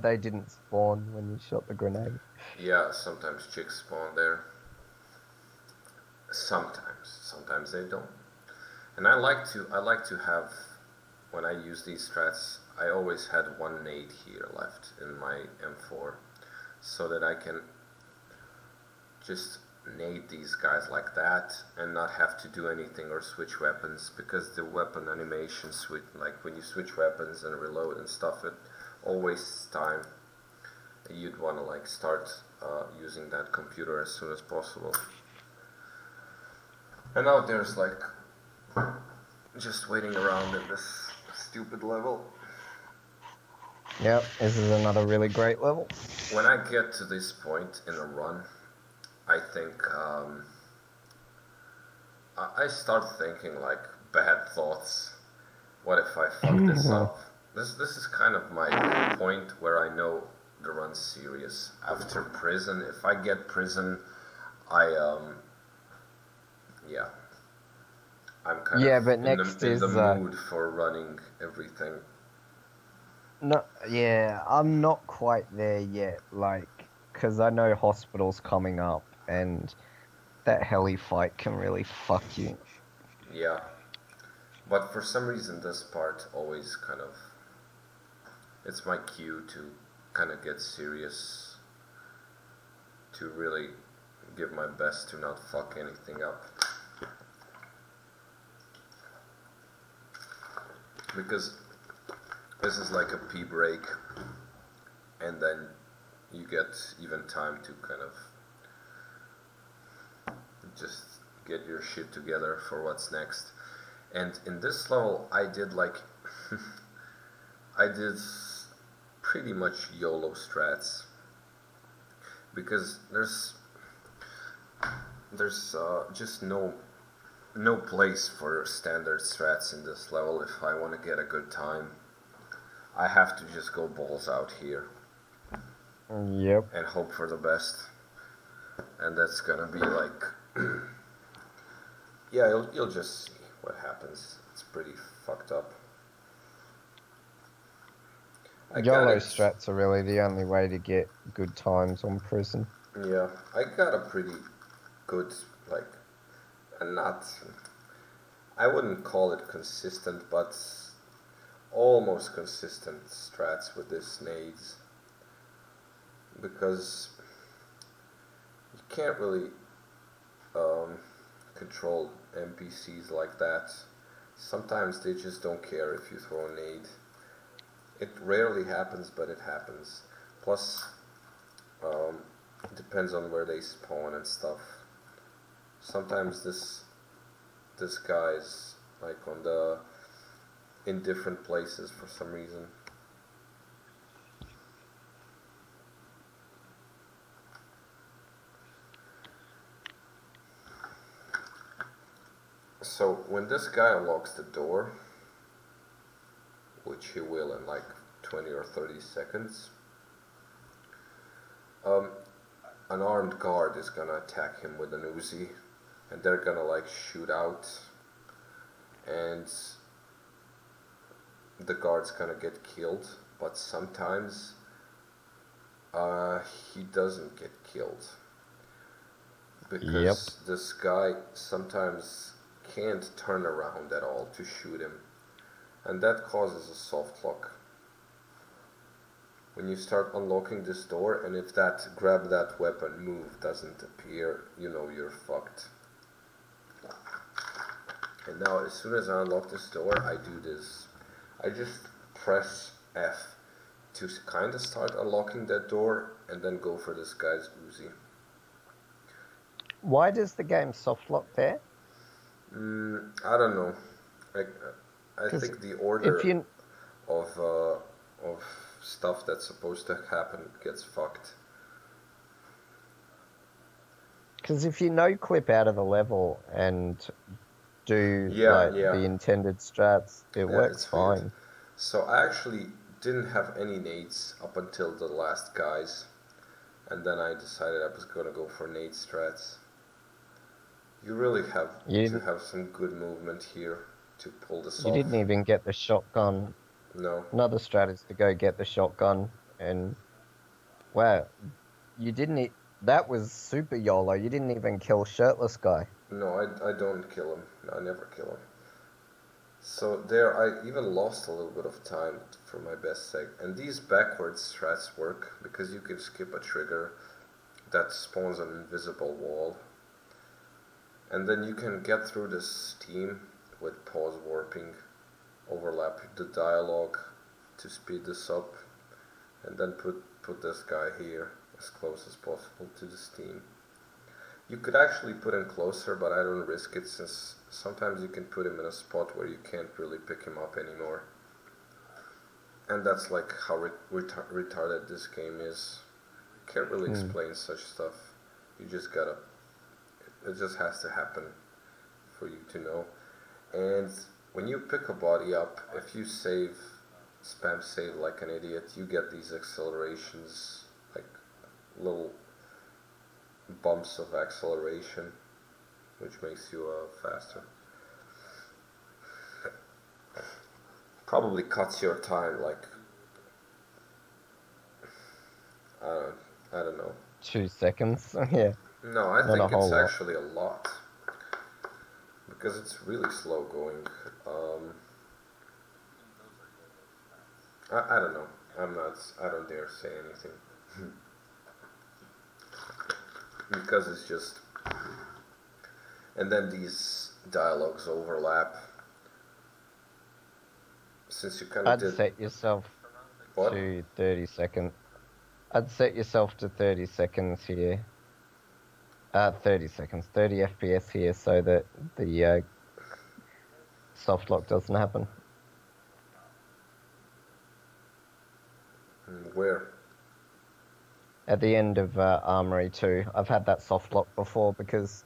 They didn't spawn when you shot the grenade. Yeah, sometimes chicks spawn there. Sometimes they don't. And I like to have, when I use these strats, I always had one nade here left in my M4, so that I can just nade these guys like that and not have to do anything or switch weapons, because the weapon animation switch, like when you switch weapons and reload and stuff, it all wastes time. You'd want to like start using that computer as soon as possible. And now there's like just waiting around in this stupid level. Yep, this is another really great level. When I get to this point in a run, I think I start thinking like bad thoughts. What if I fuck this up? This is kind of my point where I know the run's serious. After prison, if I get prison, I'm kind of but in next the mood for running everything. No, yeah, I'm not quite there yet, like, because I know hospital's coming up, and that heli fight can really fuck you. Yeah, but for some reason this part always kind of, it's my cue to kind of get serious, to really give my best to not fuck anything up. Because this is like a pee break, and then you get even time to kind of just get your shit together for what's next. And in this level, I did like, I did pretty much YOLO strats, because there's just no place for standard strats in this level. If I want to get a good time, I have to just go balls out here. Yep. And hope for the best. And that's gonna be like, yeah, you'll just see what happens. It's pretty fucked up. YOLO strats are really the only way to get good times on prison. Yeah, I got a pretty good, like, not, I wouldn't call it consistent, but almost consistent strats with this nades. Because you can't really control NPCs like that. Sometimes they just don't care if you throw a nade. It rarely happens, but it happens. Plus, it depends on where they spawn and stuff. Sometimes this guy's like in different places for some reason. So when this guy unlocks the door, which he will in like 20 or 30 seconds, an armed guard is gonna attack him with an Uzi, and they're gonna like shoot out, and the guard's gonna get killed. But sometimes he doesn't get killed, because this guy sometimes can't turn around at all to shoot him, and that causes a soft lock. When you start unlocking this door, and if that grab that weapon move doesn't appear, you know you're fucked. And now as soon as I unlock this door, I do this. I just press F to kind of start unlocking that door, and then go for this guy's Uzi. Why does the game soft lock there? I don't know. I think the order of stuff that's supposed to happen gets fucked. Because if you no clip out of the level and do the intended strats, it works fine. Weird. So I actually didn't have any nades up until the last guys, and then I decided I was gonna go for nade strats. You really have to have some good movement here to pull this off. You didn't even get the shotgun. No. Another strat is to go get the shotgun, and wow, you didn't. That was super YOLO. You didn't even kill shirtless guy. No, I don't kill him. I never kill him. So there, I even lost a little bit of time for my best seg. And these backwards strats work because you can skip a trigger that spawns an invisible wall. And then you can get through this steam with pause warping, overlap the dialogue to speed this up, and then put this guy here as close as possible to the steam. You could actually put him closer, but I don't risk it, since sometimes you can put him in a spot where you can't really pick him up anymore. And that's like how retarded this game is. You can't really explain such stuff. You just gotta... It just has to happen for you to know. And when you pick a body up, if you spam save like an idiot, you get these accelerations, like little bumps of acceleration, which makes you faster. Probably cuts your time, like, I don't know. 2 seconds, yeah. No, I think it's actually a lot, because it's really slow going. I don't know. I don't dare say anything. Because it's just... And then these dialogues overlap. Since you kind of I'd set yourself to 30 seconds. I'd set yourself to 30 seconds here. 30 seconds, 30 FPS here, so that the soft lock doesn't happen. Where? At the end of Armory 2. I've had that soft lock before because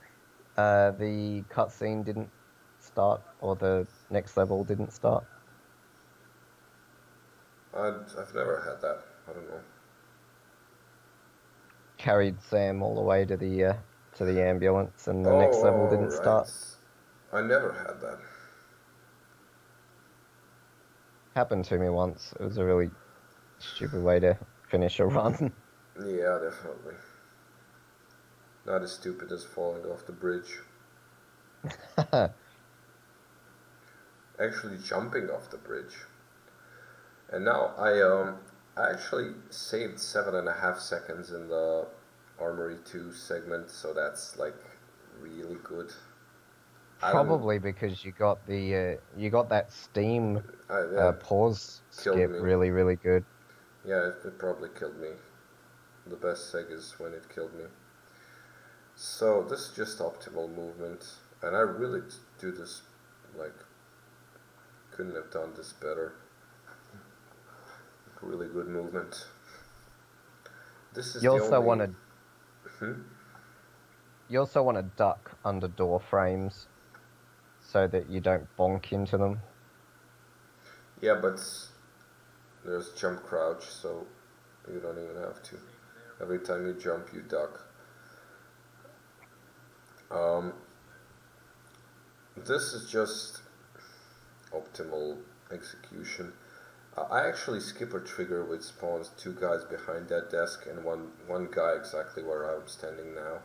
the cutscene didn't start, or the next level didn't start. I've never had that. I don't know. Carried Sam all the way to the ambulance, and the next level didn't start. I never had that. Happened to me once. It was a really stupid way to finish a run. Yeah, definitely. Not as stupid as falling off the bridge. Actually jumping off the bridge. And now I actually saved 7.5 seconds in the Armory 2 segment, so that's like really good. Probably because you got that Steam pause skip really, really good. Yeah, it probably killed me. The best seg is when it killed me. So this is just optimal movement, and I really do this like couldn't have done this better. Really good movement. This is you also want to duck under door frames so that you don't bonk into them. Yeah, but there's jump crouch, so you don't even have to. Every time you jump, you duck. This is just optimal execution. I actually skip a trigger which spawns 2 guys behind that desk and one guy exactly where I'm standing now.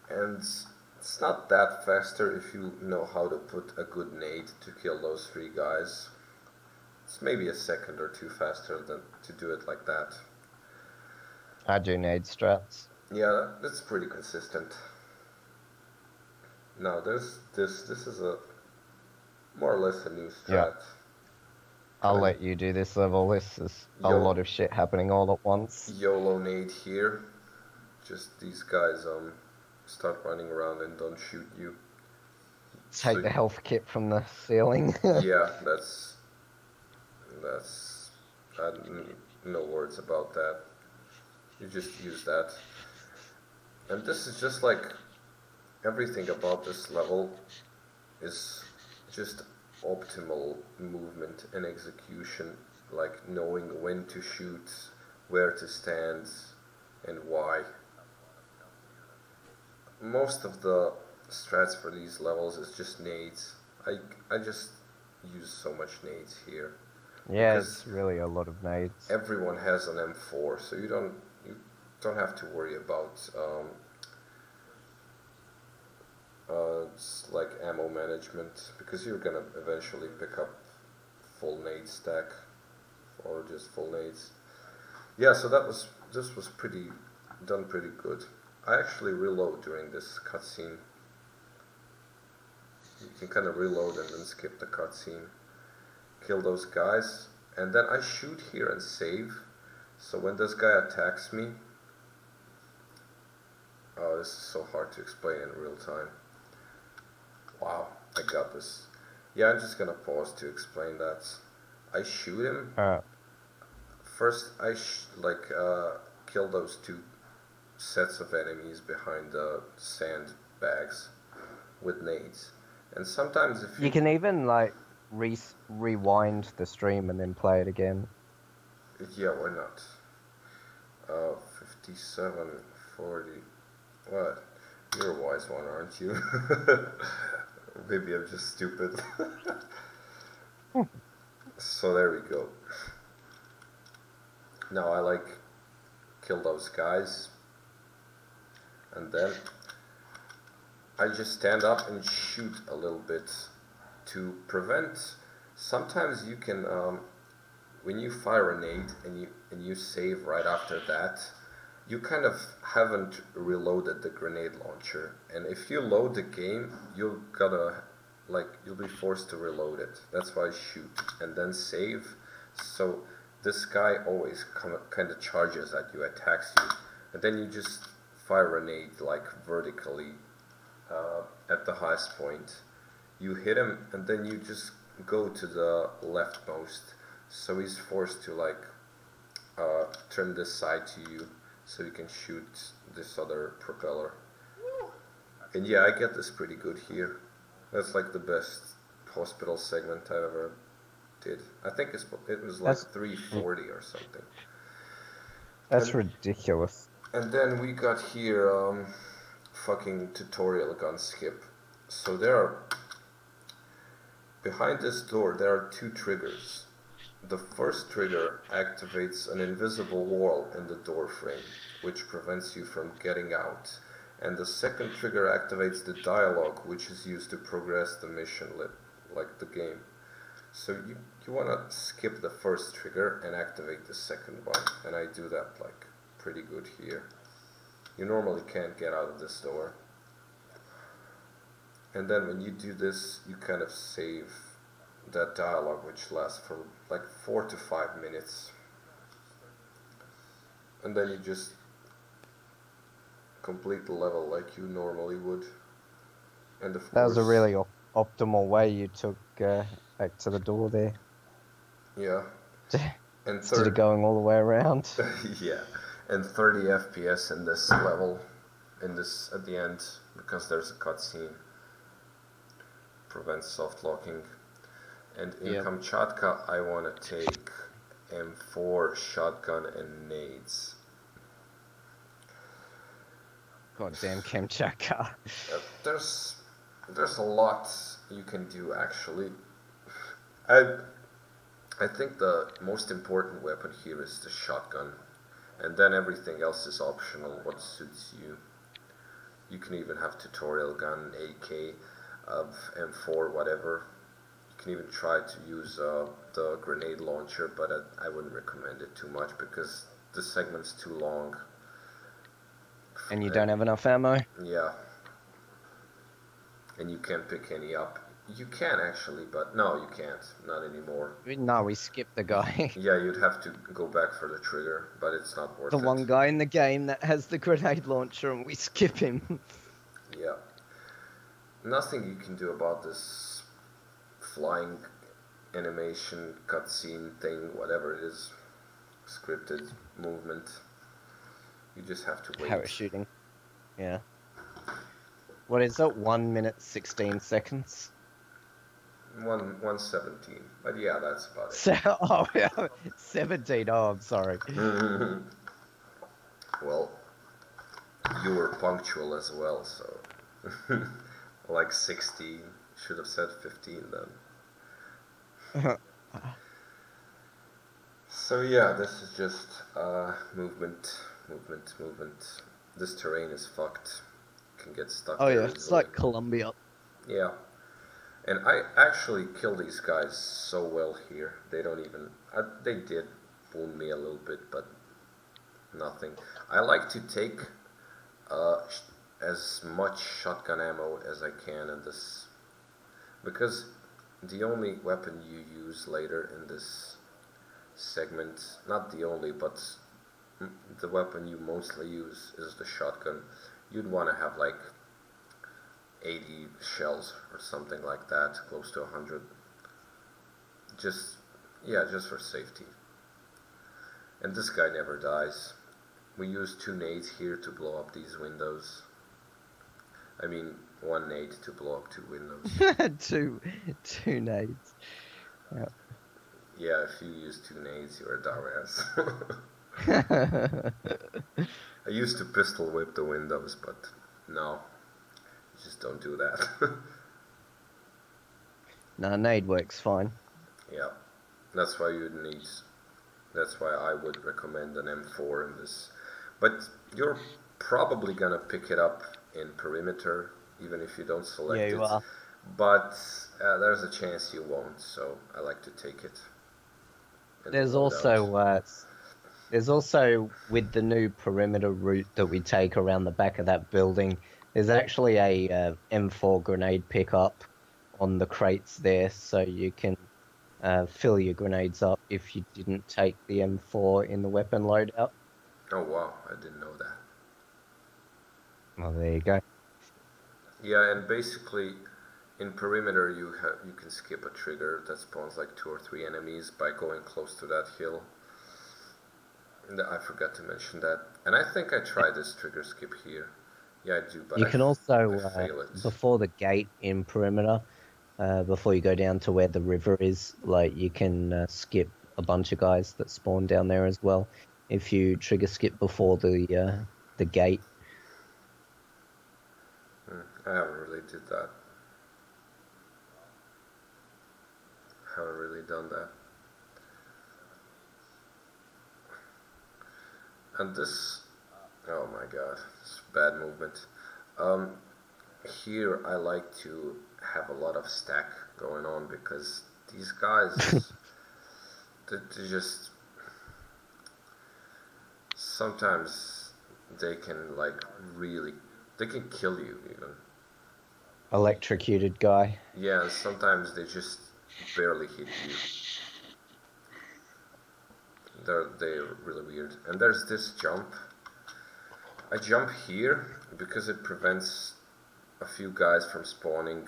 And it's not that faster if you know how to put a good nade to kill those 3 guys. It's maybe a second or 2 faster than to do it like that. I do nade strats. Yeah, that's pretty consistent. Now this is a more or less a new strat. Yeah. I'll let you do this level. This is a lot of shit happening all at once. YOLO nade here. Just these guys start running around and don't shoot you. Take the health kit from the ceiling. Yeah, that's no words about that. You just use that. And this is just like everything about this level is just optimal movement and execution, like knowing when to shoot, where to stand, and why. Most of the strats for these levels is just nades. I just use so much nades here. Yeah, it's really a lot of nades. Everyone has an M4, so you don't have to worry about like ammo management, because you're gonna eventually pick up full nade stack or just full nades. Yeah, so this was done pretty good. I actually reload during this cutscene. You can kind of reload and then skip the cutscene, kill those guys, and then I shoot here and save. So when this guy attacks me, oh, this is so hard to explain in real time. Wow, I got this. Yeah, I'm just gonna pause to explain that. I shoot him. First, I kill those 2 sets of enemies behind the sandbags with nades. And sometimes if you can even like rewind the stream and then play it again. Yeah, why not? 57, 40. What? You're a wise one, aren't you? Maybe I'm just stupid. So there we go. Now I kill those guys, and then I just stand up and shoot a little bit to prevent. Sometimes you can, when you fire a nade and you save right after that, you kind of haven't reloaded the grenade launcher, and if you load the game, you'll be forced to reload it. That's why I shoot and then save. So this guy always kind of charges at you, attacks you and then you just fire a grenade like vertically at the highest point. You hit him, and then you just go to the leftmost, so he's forced to like turn this side to you, so you can shoot this other propeller. And yeah, I get this pretty good here. That's like the best hospital segment I ever did. I think it was like 340 or something. That's ridiculous. And then we got here fucking tutorial gun skip. So behind this door there are 2 triggers. The first trigger activates an invisible wall in the door frame, which prevents you from getting out. And the second trigger activates the dialogue, which is used to progress the mission, like the game. So you want to skip the first trigger and activate the second one, and I do that like pretty good here. You normally can't get out of this door. And then when you do this, you kind of save that dialogue, which lasts for like 4 to 5 minutes. And then you just complete the level like you normally would. And of course, that was a really optimal way you took back to the door there. Yeah. And instead of going all the way around. Yeah. And 30 FPS in this level, at the end, because there's a cutscene. Prevents soft locking. And in Kamchatka, I want to take M4, shotgun, and nades. Goddamn Kamchatka. There's a lot you can do, actually. I think the most important weapon here is the shotgun, and then everything else is optional, what suits you. You can even have tutorial gun, AK, M4, whatever. You can even try to use the grenade launcher, but I wouldn't recommend it too much because the segment's too long. And you don't have enough ammo? Yeah. And you can't pick any up. You can actually, but no, you can't. Not anymore. No, we skipped the guy. Yeah, you'd have to go back for the trigger, but it's not worth it. The one guy in the game that has the grenade launcher, and we skip him. Yeah. Nothing you can do about this flying animation, cutscene thing, whatever it is. Scripted movement. You just have to wait. Parachuting. Yeah. What is it? 1 minute 16 seconds? 1:17. But yeah, that's about it. Oh, yeah. 17. Oh, I'm sorry. Well, you were punctual as well, so like 16. Should have said 15 then. So yeah, this is just movement. This terrain is fucked. Can get stuck. Oh yeah, easily. it's like Colombia. Yeah, and I actually kill these guys so well here. They don't even. They did wound me a little bit, but nothing. I like to take as much shotgun ammo as I can in this, because the only weapon you use later in this segment, not the only, but the weapon you mostly use is the shotgun. You'd want to have like 80 shells or something like that, close to 100. Just for safety. And this guy never dies. We use 2 nades here to blow up these windows. I mean, 1 nade to blow up 2 windows. two nades. Yeah. Yeah, if you use 2 nades, you're a dumbass. I used to pistol whip the windows, but no, just don't do that. No, nade works fine. Yeah, that's why I would recommend an M4 in this. But you're probably gonna pick it up in perimeter, even if you don't select it. Yeah, you are. But there's a chance you won't, so I like to take it. There's also, with the new perimeter route that we take around the back of that building, there's actually a M4 grenade pickup on the crates there, so you can fill your grenades up if you didn't take the M4 in the weapon loadout. Oh wow, I didn't know that. Well, there you go. Yeah, and basically, in perimeter you can skip a trigger that spawns like 2 or 3 enemies by going close to that hill. I forgot to mention that. And I think I tried this trigger skip here. Yeah, I do, but you can also, I fail it. before the gate in perimeter, before you go down to where the river is, like you can skip a bunch of guys that spawn down there as well. If you trigger skip before the gate. I haven't really did that. Haven't really done that. And this, oh my god, it's bad movement. Here I like to have a lot of stack going on because these guys, they just, sometimes they can like really, they can kill you even. Electrocuted guy. Yeah, sometimes they just barely hit you. They're really weird. And there's this jump. I jump here because it prevents a few guys from spawning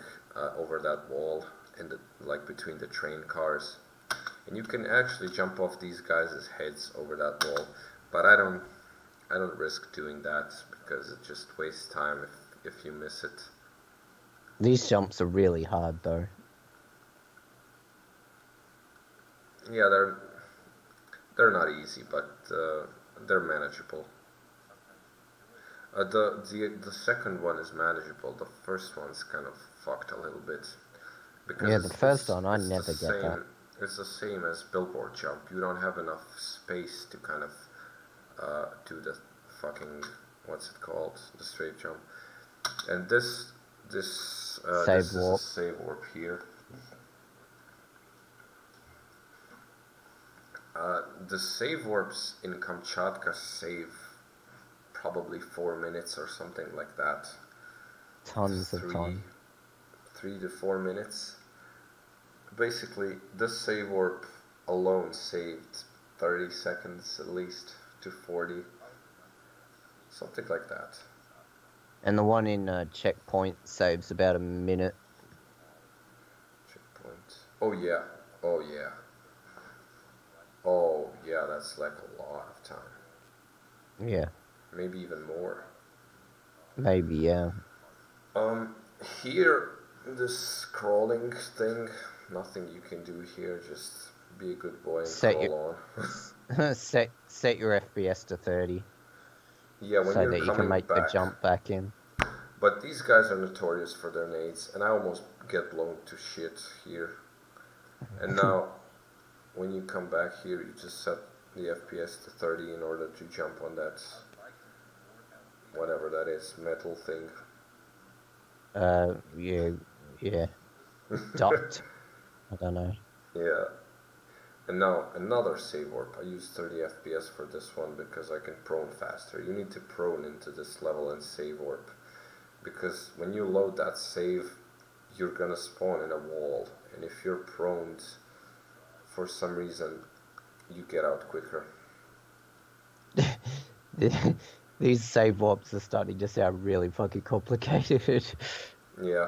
over that wall in the, like between the train cars. And you can actually jump off these guys' heads over that wall, but I don't risk doing that because it just wastes time if you miss it. These jumps are really hard though. Yeah, they're not easy, but they're manageable. The second one is manageable. The first one's kind of fucked a little bit because yeah, the first one I never get that. It's the same as billboard jump. You don't have enough space to kind of do the fucking, what's it called, the straight jump. And this is a save warp here. The save warps in Kamchatka save probably 4 minutes or something like that. Tons of time. 3 to 4 minutes. Basically, this save warp alone saved 30 seconds at least to 40. Something like that. And the one in Checkpoint saves about a minute. Checkpoint. Oh yeah. Oh yeah. Oh yeah, that's like a lot of time. Yeah. Maybe even more. Maybe, yeah. Here, this crawling thing, nothing you can do here, just be a good boy and crawl on. set your FPS to 30. Yeah, when so you're that you can make the jump back in. But these guys are notorious for their nades, and I almost get blown to shit here. And now, when you come back here, you just set the FPS to 30 in order to jump on that, whatever that is, metal thing. Yeah. Dot. I don't know. Yeah. And now, another save warp. I use 30 FPS for this one because I can prone faster. You need to prone into this level and save warp. Because when you load that save, you're gonna spawn in a wall. And if you're prone, for some reason, you get out quicker. These save warps are starting to sound really fucking complicated. Yeah.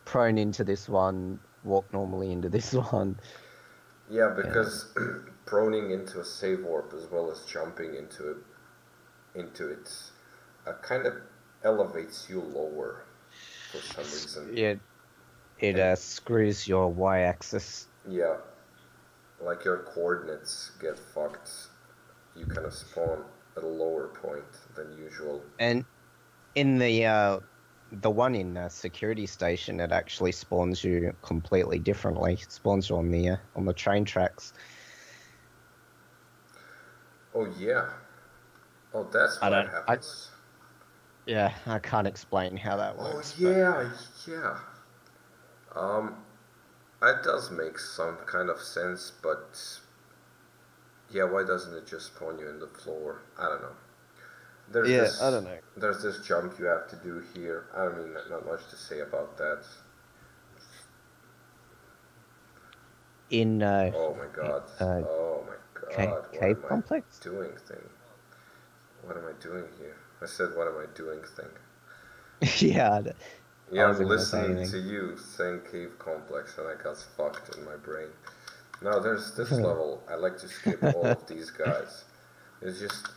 Prone into this one, walk normally into this one. Yeah, because proning into a save warp as well as jumping into it kind of elevates you lower for some reason. Yeah, it screws your y-axis. Yeah, like your coordinates get fucked. You kind of spawn at a lower point than usual. And in the one in security station, it actually spawns you completely differently. It spawns you on the train tracks. Oh yeah. Oh, that's what happens. Yeah, I can't explain how that works. Oh yeah, yeah. It does make some kind of sense, but yeah, why doesn't it just spawn you in the floor? I don't know. I don't know. There's this jump you have to do here. I mean, not much to say about that. In oh my god. Oh my God, what Cave am I complex? doing thing? What am I doing here? I said, what am I doing thing? Yeah, I Yeah, I'm wasn't gonna say listening anything. to you saying cave complex and I got fucked in my brain. Now there's this level, I like to skip all of these guys. It's just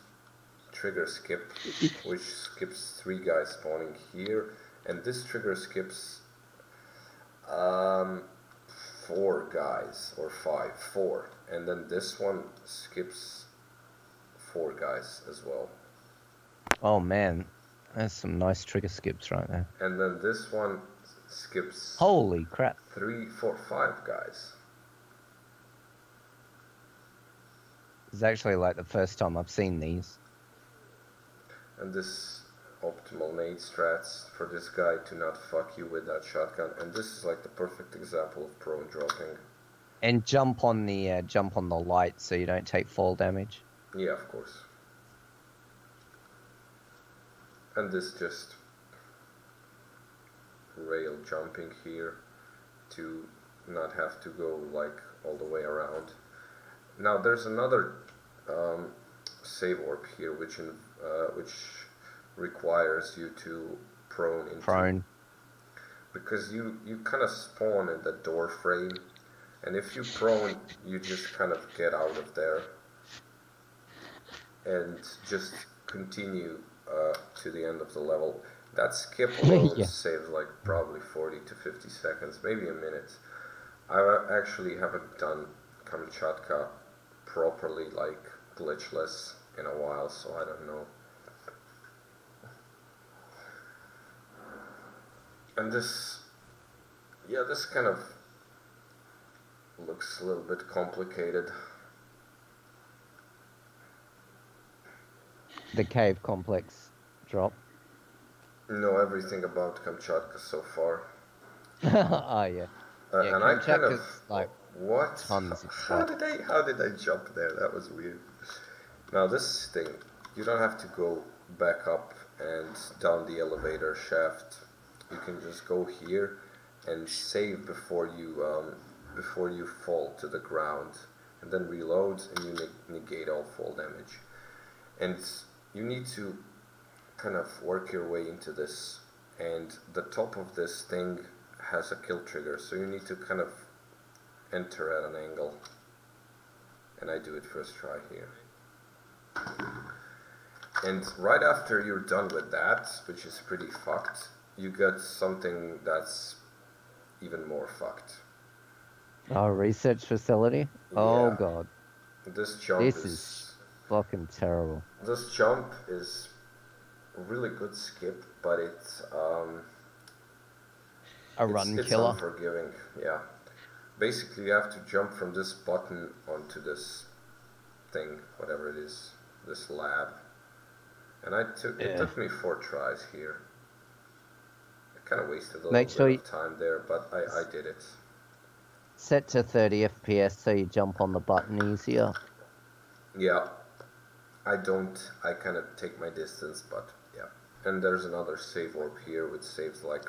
trigger skip, which skips 3 guys spawning here, and this trigger skips 4 guys, or 4, and then this one skips 4 guys as well. Oh man, there's some nice trigger skips right there. And then this one skips Holy crap. 3, 4, 5 guys. It's actually like the first time I've seen these. And this optimal nade strats for this guy to not fuck you with that shotgun, and this is like the perfect example of prone dropping. And jump on the light so you don't take fall damage. Yeah, of course. And this just rail jumping here to not have to go like all the way around. Now there's another save orb here which requires you to prone into, because you kind of spawn in the door frame, and if you prone you just kind of get out of there and just continue to the end of the level. That skip alone Yeah. saves like probably 40 to 50 seconds, maybe a minute. I actually haven't done Kamchatka properly, like glitchless, in a while, so I don't know. And this kind of looks a little bit complicated. The cave complex drop. Know everything about Kamchatka so far. Oh yeah. Yeah, and I kind of like what? tons of How did I jump there? That was weird. Now this thing, you don't have to go back up and down the elevator shaft. You can just go here and save before you fall to the ground, and then reload, and you negate all fall damage. And you need to kind of work your way into this, and the top of this thing has a kill trigger, so you need to kind of enter at an angle, and I do it first try here. And right after you're done with that, which is pretty fucked, you get something that's even more fucked. Oh, research facility? Oh Yeah. god. This jump is fucking terrible. This jump is a really good skip, but it's run killer. It's unforgiving, yeah. Basically you have to jump from this button onto this thing, whatever it is, this lab. And it took me 4 tries here. I kind of wasted a little bit of time there, but I did it. Set to 30 FPS so you jump on the button easier. Yeah. I kind of take my distance, but yeah. And there's another save orb here, which saves like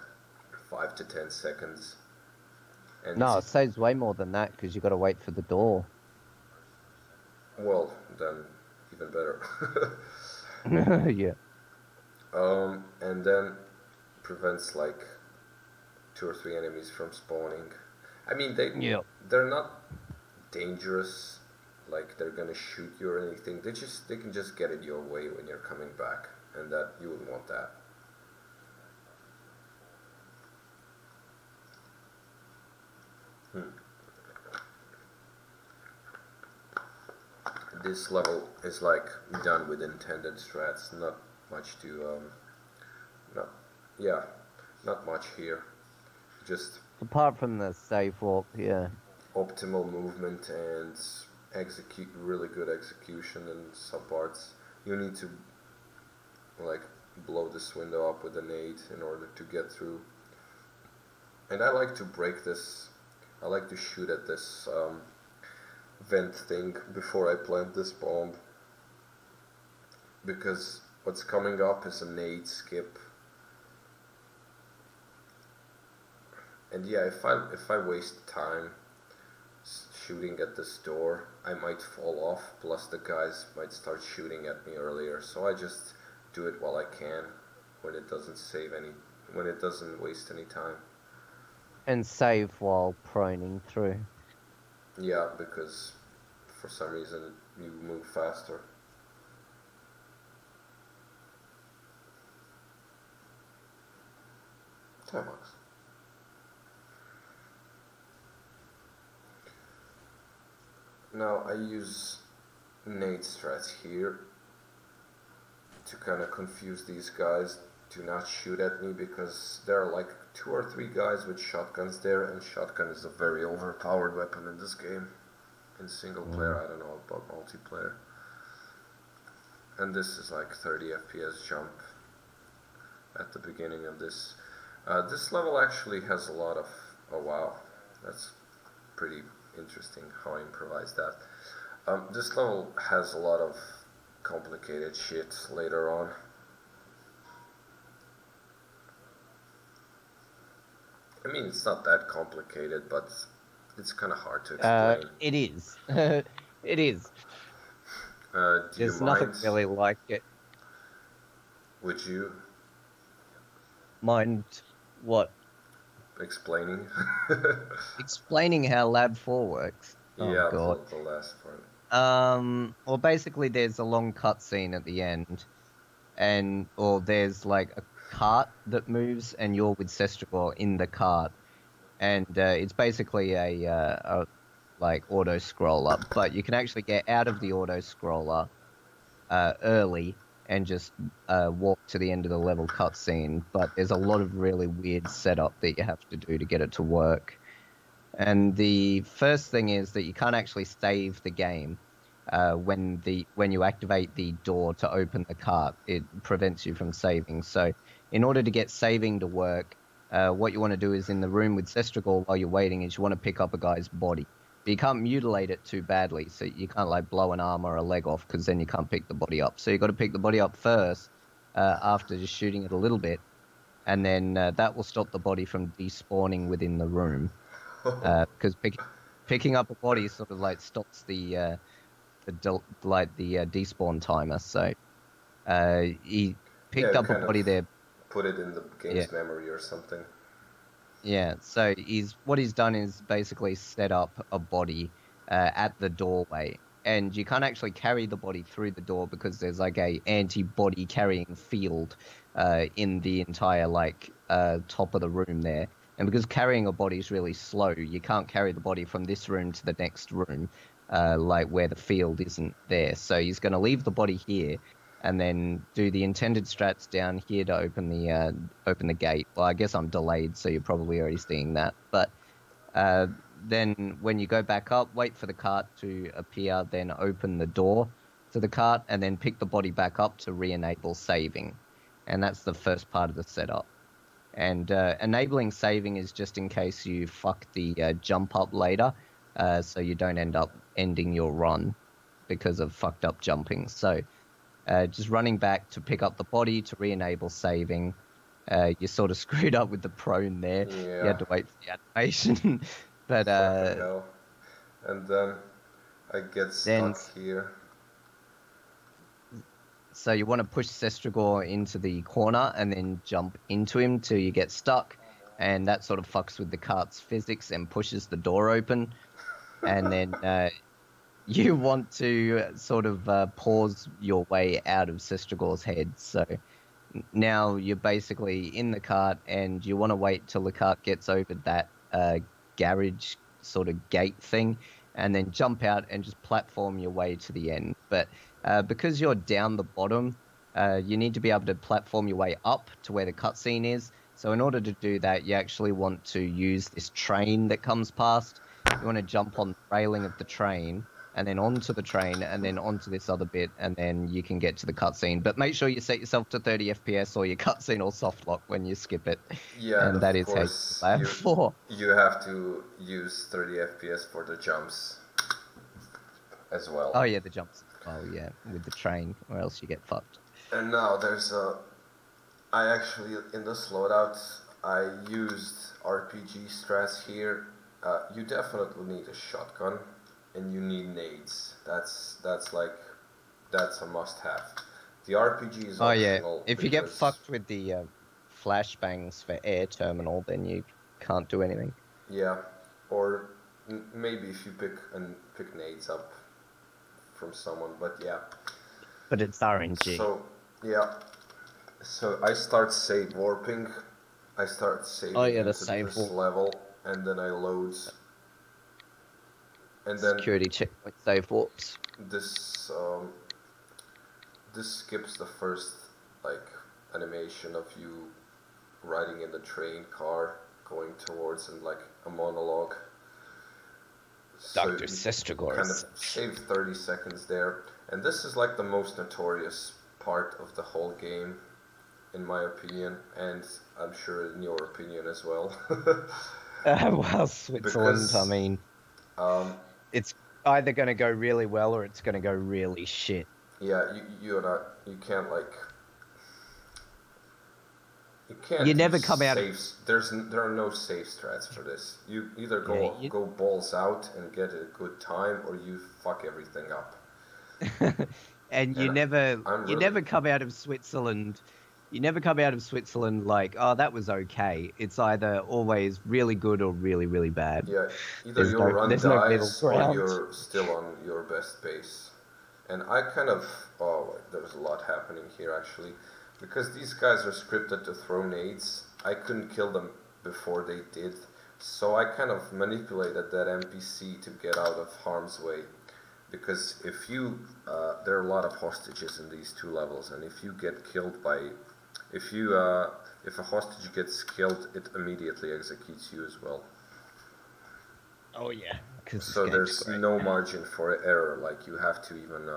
5 to 10 seconds. And no, it saves way more than that, because you got to wait for the door. Well, then even better. Yeah. And then prevents like 2 or 3 enemies from spawning. I mean, they're not dangerous, like they're gonna shoot you or anything. They can just get in your way when you're coming back, and that you wouldn't want that. This level is like done with intended strats, not much to not much here. Just apart from the safe walk, yeah. Optimal movement and really good execution in some parts. You need to like blow this window up with a nade in order to get through. And I like to break this. I like to shoot at this vent thing before I plant this bomb, because what's coming up is a nade skip. And yeah, if I waste time shooting at this door, I might fall off, plus the guys might start shooting at me earlier, so I just do it while I can, when it doesn't waste any time. And save while proning through. Yeah, because for some reason you move faster. $10. Now I use nade strats here to kind of confuse these guys to not shoot at me, because there are like 2 or 3 guys with shotguns there, and shotgun is a very overpowered weapon in this game. In single player, I don't know about multiplayer. And this is like 30 FPS jump at the beginning of this. This level actually has a lot of, oh wow, that's pretty interesting how I improvised that. This level has a lot of complicated shit later on. I mean, it's not that complicated, but it's kind of hard to explain. It is. It is. There's nothing really like it. Would you mind what? Explaining? Explaining how Lab 4 works. Oh, yeah, God. The last part. Well, basically, there's a long cutscene at the end, or there's like a cart that moves, and you're with Sestragor in the cart, and it's basically a like auto scroller, but you can actually get out of the auto scroller early and just walk to the end of the level cutscene. But there's a lot of really weird setup that you have to do to get it to work. And the first thing is that you can't actually save the game when you activate the door to open the cart. It prevents you from saving. So in order to get saving to work, what you want to do is in the room with Sestragor while you're waiting is you want to pick up a guy's body. But you can't mutilate it too badly, so you can't like blow an arm or a leg off, because then you can't pick the body up. So you've got to pick the body up first after just shooting it a little bit, and then that will stop the body from despawning within the room. Because picking up a body sort of like stops the despawn timer. So he picked up a body there. Put it in the game's memory or something. Yeah, so what he's done is basically set up a body at the doorway, and you can't actually carry the body through the door because there's like a anti-body carrying field in the entire top of the room there. And because carrying a body is really slow, you can't carry the body from this room to the next room, like where the field isn't there. So he's going to leave the body here, and then do the intended strats down here to open the gate. Well, I guess I'm delayed, so you're probably already seeing that. But then when you go back up, wait for the cart to appear, then open the door to the cart, and then pick the body back up to re-enable saving. And that's the first part of the setup. And enabling saving is just in case you fuck the jump up later, so you don't end up ending your run because of fucked up jumping. So just running back to pick up the body to re-enable saving. You sort of screwed up with the prone there. Yeah. You had to wait for the animation. But and then I get stuck here. So you want to push Sestragor into the corner and then jump into him till you get stuck, and that sort of fucks with the cart's physics and pushes the door open. And then you want to sort of pause your way out of Sestragor's head. So now you're basically in the cart, and you want to wait till the cart gets over that garage sort of gate thing, and then jump out and just platform your way to the end. But because you're down the bottom, you need to be able to platform your way up to where the cutscene is. So in order to do that, you actually want to use this train that comes past. You want to jump on the railing of the train, and then onto the train, and then onto this other bit, and then you can get to the cutscene. But make sure you set yourself to 30 FPS, or your cutscene will soft lock when you skip it. Yeah, and that is how you Lab 4. You have to use 30 FPS for the jumps as well. Oh yeah, the jumps. Oh yeah, with the train, or else you get fucked. And now there's I actually, in this loadout, I used RPG strats here. You definitely need a shotgun and you need nades. That's a must-have. The RPG is optional. If you get fucked with the flashbangs for air terminal, then you can't do anything. Yeah, or maybe if you pick nades up from someone, but yeah. But it's RNG. So yeah, so I start save warping. I start saving into this level, and then I load. And then security checkpoint save warps. This skips the first like animation of you riding in the train car going towards and like a monologue. Dr. Sestragor kind of save 30 seconds there, and this is like the most notorious part of the whole game, in my opinion, and I'm sure in your opinion as well. Well, Switzerland, because, I mean, it's either going to go really well or it's going to go really shit. Yeah, you can't like. You can't. You never come out. There are no safe strats for this. You either go balls out and get a good time, or you fuck everything up. and you never come out of Switzerland. You never come out of Switzerland like, oh, that was okay. It's either always really good or really, really bad. Yeah, either your run dies or you're still on your best pace. And I kind of, there's a lot happening here actually. Because these guys are scripted to throw nades, I couldn't kill them before they did. So I kind of manipulated that NPC to get out of harm's way. Because if you, there are a lot of hostages in these two levels, and if you get killed by, if a hostage gets killed, it immediately executes you as well. Oh yeah. So there's no margin for error, like you have to even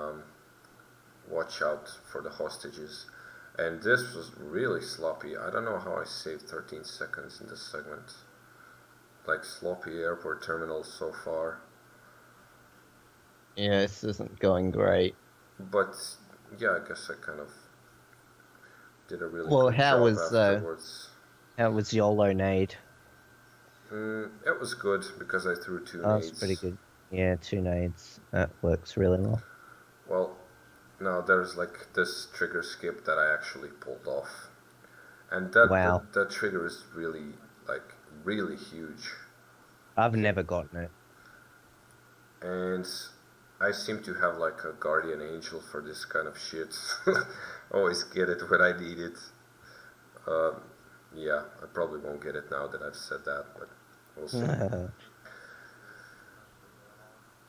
watch out for the hostages. And this was really sloppy. I don't know how I saved 13 seconds in this segment. Like sloppy airport terminals so far. Yeah, this isn't going great. But yeah, I guess I kind of did a really good job afterwards. How was YOLO nade? It was good because I threw 2 nades. That's pretty good. Yeah, 2 nades. That works really well. Well, now there's like this trigger skip that I actually pulled off. And that trigger is really, like, really huge. I've never gotten it. And I seem to have like a guardian angel for this kind of shit. Always get it when I need it. Yeah, I probably won't get it now that I've said that, but we'll see.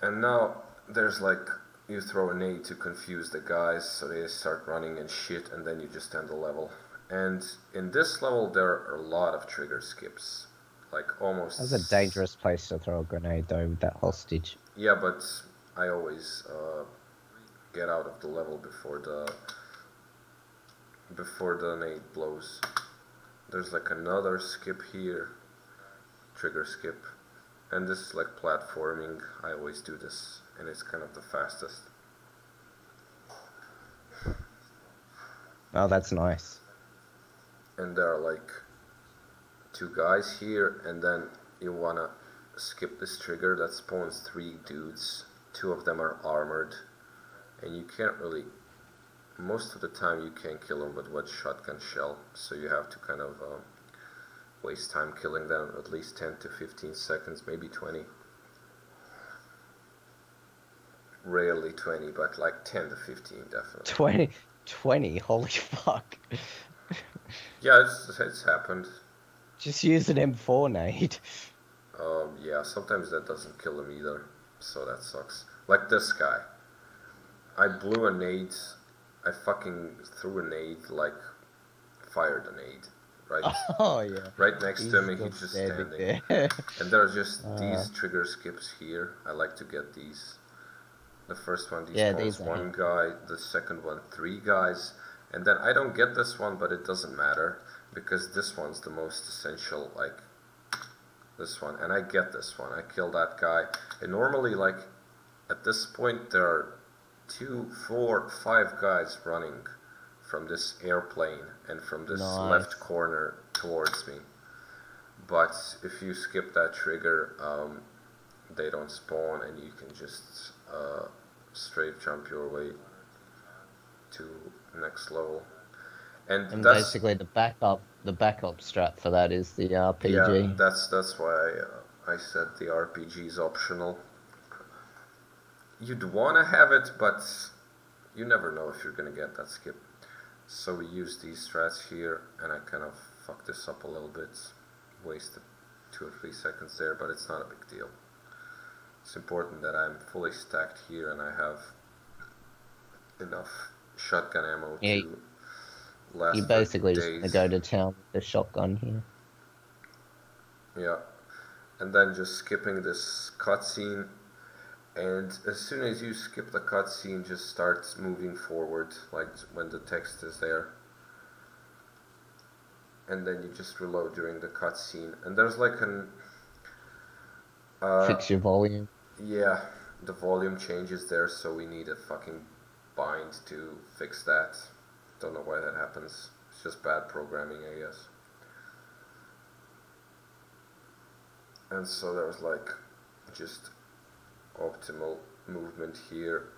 And now there's like, you throw a nade to confuse the guys so they start running and shit, and then you just end the level. And in this level there are a lot of trigger skips. Like almost... That's a dangerous place to throw a grenade though, with that hostage. Yeah, but I always get out of the level before the nade blows. There's like another skip here, trigger skip, and this is like platforming. I always do this, and it's kind of the fastest. Oh, that's nice. And there are like 2 guys here, and then you wanna skip this trigger that spawns 3 dudes. 2 of them are armored, and you can't really, most of the time you can't kill them with one shotgun shell, so you have to kind of waste time killing them, at least 10 to 15 seconds, maybe 20. Rarely 20, but like 10 to 15 definitely. 20? Holy fuck. Yeah, it's happened. Just use an M4 nade. Yeah, sometimes that doesn't kill him either, so that sucks. Like this guy. I blew a nade, I fucking threw a nade, like, fired a nade, right? Oh, yeah. Right next to me, he's just standing. There. And there are just these trigger skips here. I like to get these. The first one, these 1 guy, the second one, 3 guys. And then I don't get this one, but it doesn't matter, because this one's the most essential, like, this one. And I get this one. I kill that guy. And normally, like, at this point, there are 2, 4, 5 guys running from this airplane and from this left corner towards me. But if you skip that trigger, they don't spawn, and you can just strafe jump your way to next level. And basically the backup strat for that is the RPG. Yeah, that's why I said the RPG is optional. You'd want to have it, but you never know if you're gonna get that skip. So we use these strats here, and I kind of fucked this up a little bit, wasted 2 or 3 seconds there, but it's not a big deal. It's important that I'm fully stacked here and I have enough shotgun ammo to last. You basically just want to go to town with the shotgun here. Yeah, and then just skipping this cutscene, and as soon as you skip the cutscene, just start moving forward, like when the text is there. And then you just reload during the cutscene, and there's like an fix your volume. Yeah, the volume changes there, so we need a fucking bind to fix that. Don't know why that happens. It's just bad programming, I guess. And so there's like just optimal movement here.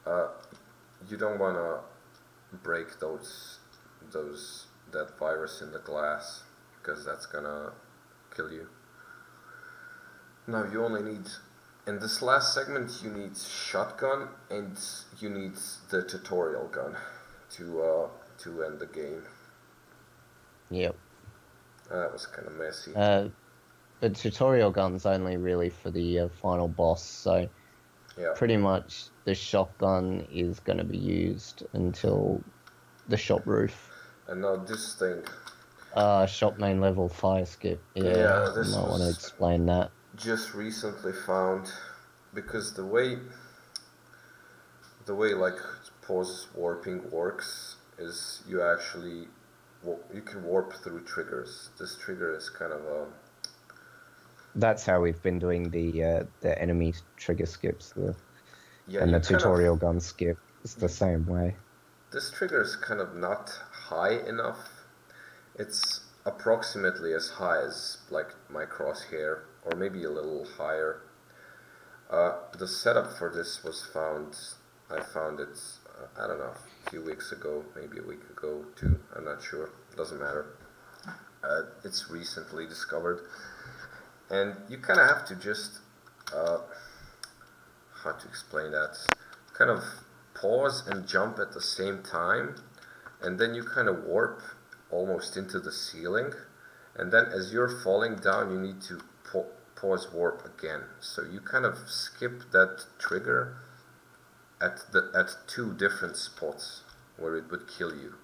You don't wanna break that virus in the glass, because that's gonna kill you. Now you only need, in this last segment, you need shotgun and you need the tutorial gun to end the game. Yep. That was kind of messy. The tutorial gun's only really for the final boss, so yeah. Pretty much the shotgun is going to be used until the shop roof. And now this thing. Shop main level fire skip. Yeah, this I might want to explain that. Just recently found, because the way like pause warping works is you can warp through triggers. This trigger is kind of a. That's how we've been doing the enemy trigger skips, and the tutorial gun skip. It's the same way. This trigger is kind of not high enough. It's approximately as high as like my crosshair, or maybe a little higher. The setup for this I found it, I don't know, a few weeks ago, maybe a week ago too, I'm not sure, doesn't matter. It's recently discovered. And you kind of have to just, how to explain that, kind of pause and jump at the same time, and then you kind of warp almost into the ceiling, and then as you're falling down you need to pause warp again. So you kind of skip that trigger at 2 different spots where it would kill you.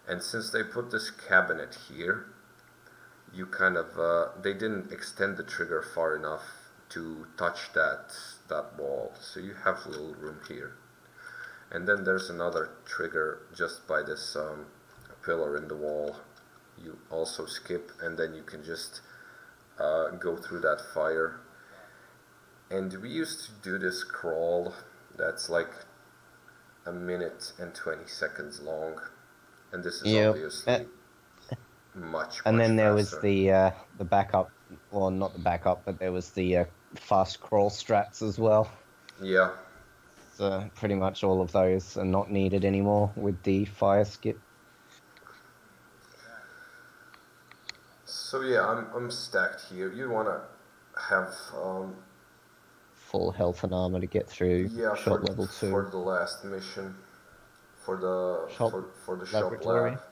And since they put this cabinet here, you kind of they didn't extend the trigger far enough to touch that wall, so you have a little room here. And then there's another trigger just by this pillar in the wall. You also skip, and then you can just go through that fire. And we used to do this crawl that's like 1 minute and 20 seconds long, and this is obviously much and then there faster. Was the backup, well, not the backup, but there was the fast crawl strats as well. Yeah. So pretty much all of those are not needed anymore with the fire skip. So yeah, I'm stacked here. You wanna have full health and armor to get through shop level 2 for the last mission, for the shop laboratory. lab.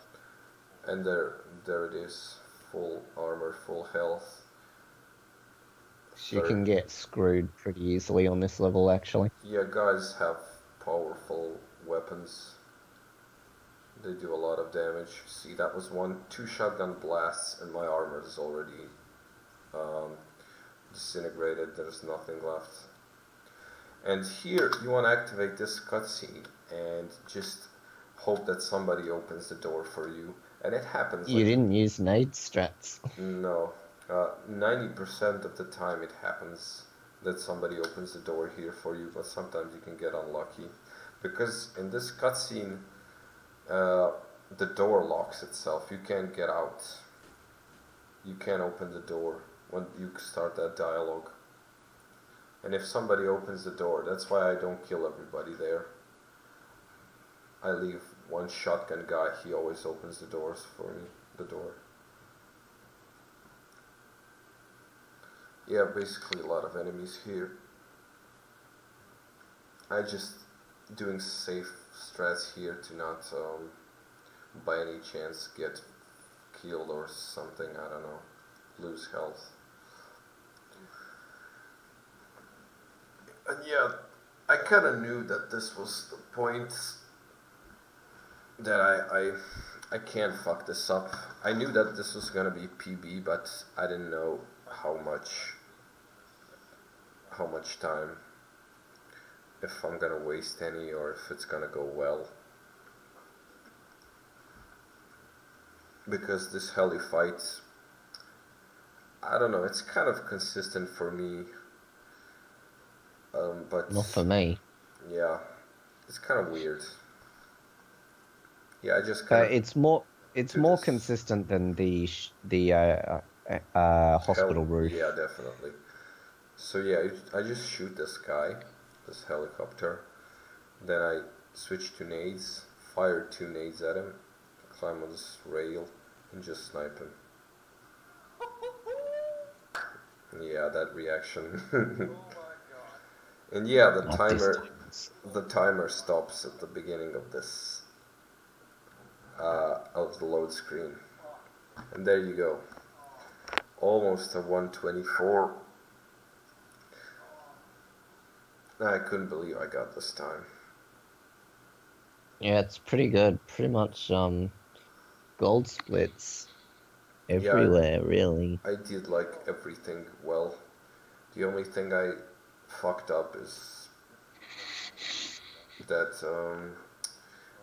And there it is, full armor, full health. So you can get screwed pretty easily on this level, actually. Yeah, guys have powerful weapons. They do a lot of damage. See, that was 2 shotgun blasts, and my armor is already disintegrated. There's nothing left. And here, you want to activate this cutscene and just hope that somebody opens the door for you. And it happens. You didn't use nade strats. No. 90% of the time it happens that somebody opens the door here for you, but sometimes you can get unlucky. Because in this cutscene, the door locks itself. You can't get out. You can't open the door when you start that dialogue. And if somebody opens the door, that's why I don't kill everybody there. I leave one shotgun guy, he always opens the doors for me, the door. Yeah, basically a lot of enemies here. I just doing safe strats here to not by any chance get killed or something, I don't know, lose health. And yeah, I kind of knew that this was the point, that I can't fuck this up. I knew that this was gonna be PB, but I didn't know how much time, if I'm gonna waste any or if it's gonna go well. Because this heli fight, I don't know, it's kind of consistent for me. But not for me. Yeah, it's kind of weird. Yeah, I just kind of. It's more consistent than the hospital roof. Yeah, definitely. So yeah, I just shoot this guy, this helicopter. Then I switch to nades, fire 2 nades at him, climb on this rail, and just snipe him. Yeah, that reaction. And yeah, the timer stops at the beginning of this of the load screen, and there you go, almost a 124. I couldn't believe I got this time. Yeah, it's pretty good. Pretty much gold splits everywhere, yeah, really. I did like everything well. The only thing I fucked up is that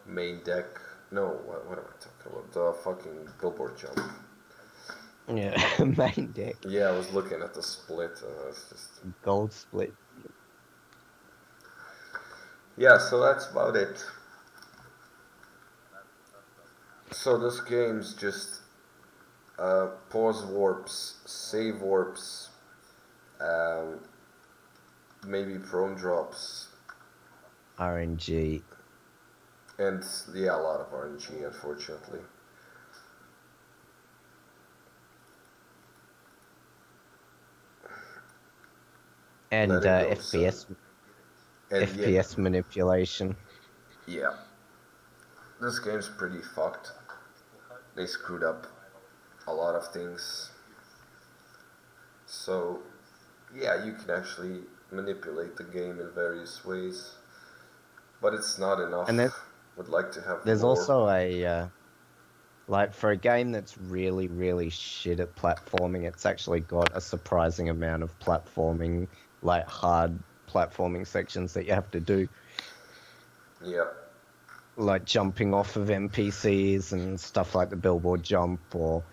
main deck. No, what am I talking about? The fucking billboard jump. Yeah, main deck. Yeah, I was looking at the split. It's just gold split. Yeah, so that's about it. So this game's just pause warps, save warps, maybe prone drops, RNG, and yeah, a lot of RNG, unfortunately. And FPS. And FPS manipulation. Yeah. This game's pretty fucked. They screwed up a lot of things. So, yeah, you can actually manipulate the game in various ways. But it's not enough. And would like to have there's more. Also a, like, for a game that's really, really shit at platforming, it's actually got a surprising amount of platforming, like hard platforming sections that you have to do. Yeah. Like jumping off of NPCs and stuff like the billboard jump, or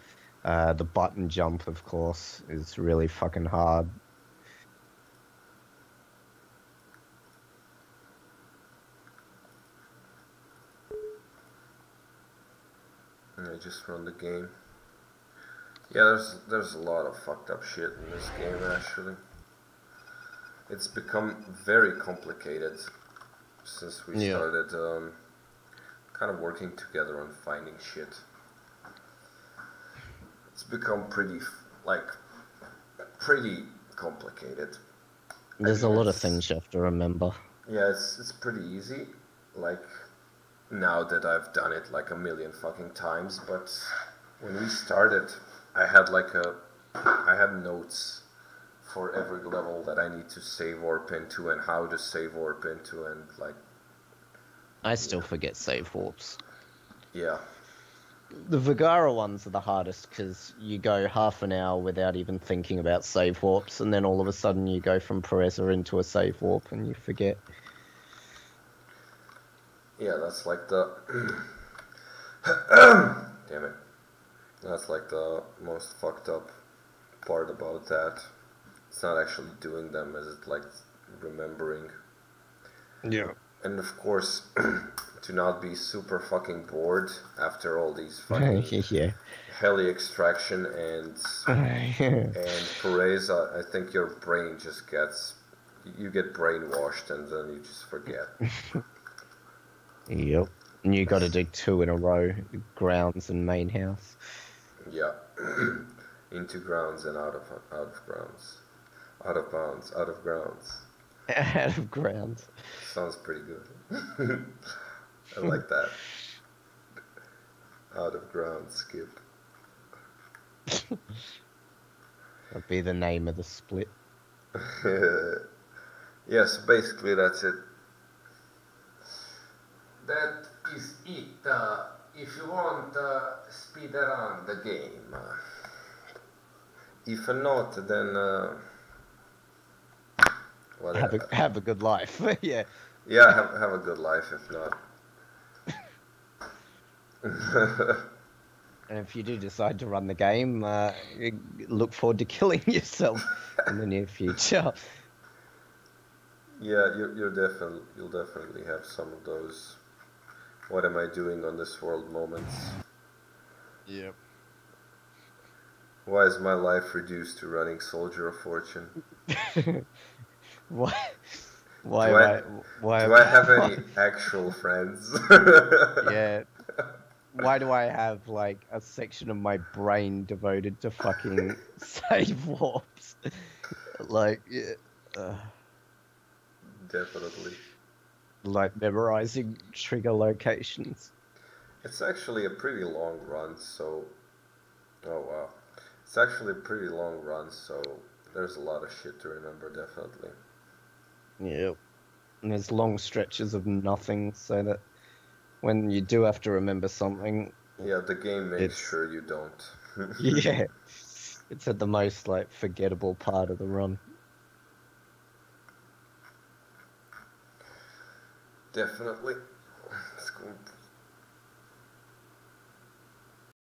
the button jump, of course, is really fucking hard. I just run the game. Yeah, there's a lot of fucked up shit in this game, actually. It's become very complicated since we started kind of working together on finding shit. It's become pretty complicated. There's a lot of things you have to remember. Yeah, it's pretty easy, like, now that I've done it like a million fucking times, but when we started, I had notes for every level that I need to save warp into and how to save warp into, and like... I still forget save warps. Yeah. The Vergara ones are the hardest because you go half an hour without even thinking about save warps, and then all of a sudden you go from Pereza into a save warp and you forget. Yeah, that's like the... Damn it. That's like the most fucked up part about that. It's not actually doing them, as it's like remembering. Yeah. And of course, to not be super fucking bored after all these fucking heli extraction and Pereza, I think your brain just gets... you get brainwashed and then you just forget. Yep. And you got to do 2 in a row, grounds and main house. Yeah. Into grounds and out of grounds. Out of bounds, out of grounds. Out of grounds. Sounds pretty good. I like that. Out of grounds, skip. That'd be the name of the split. Yeah, so basically that's it. That is it. If you want, speed around the game. If not, then whatever. Have a good life. Yeah. Yeah, have a good life. If not. And if you do decide to run the game, look forward to killing yourself in the near future. Yeah, you'll definitely have some of those "what am I doing on this world" moments. Yep. Why is my life reduced to running Soldier of Fortune? Why? Do I have any actual friends? Yeah. Why do I have like a section of my brain devoted to fucking save warps? Like, yeah. Definitely. Like memorizing trigger locations. It's actually a pretty long run, so... Oh, wow. It's actually a pretty long run, so there's a lot of shit to remember, definitely. Yep. And there's long stretches of nothing, so that when you do have to remember something... Yeah, the game makes sure you don't. Yeah. It's at the most, like, forgettable part of the run. Definitely.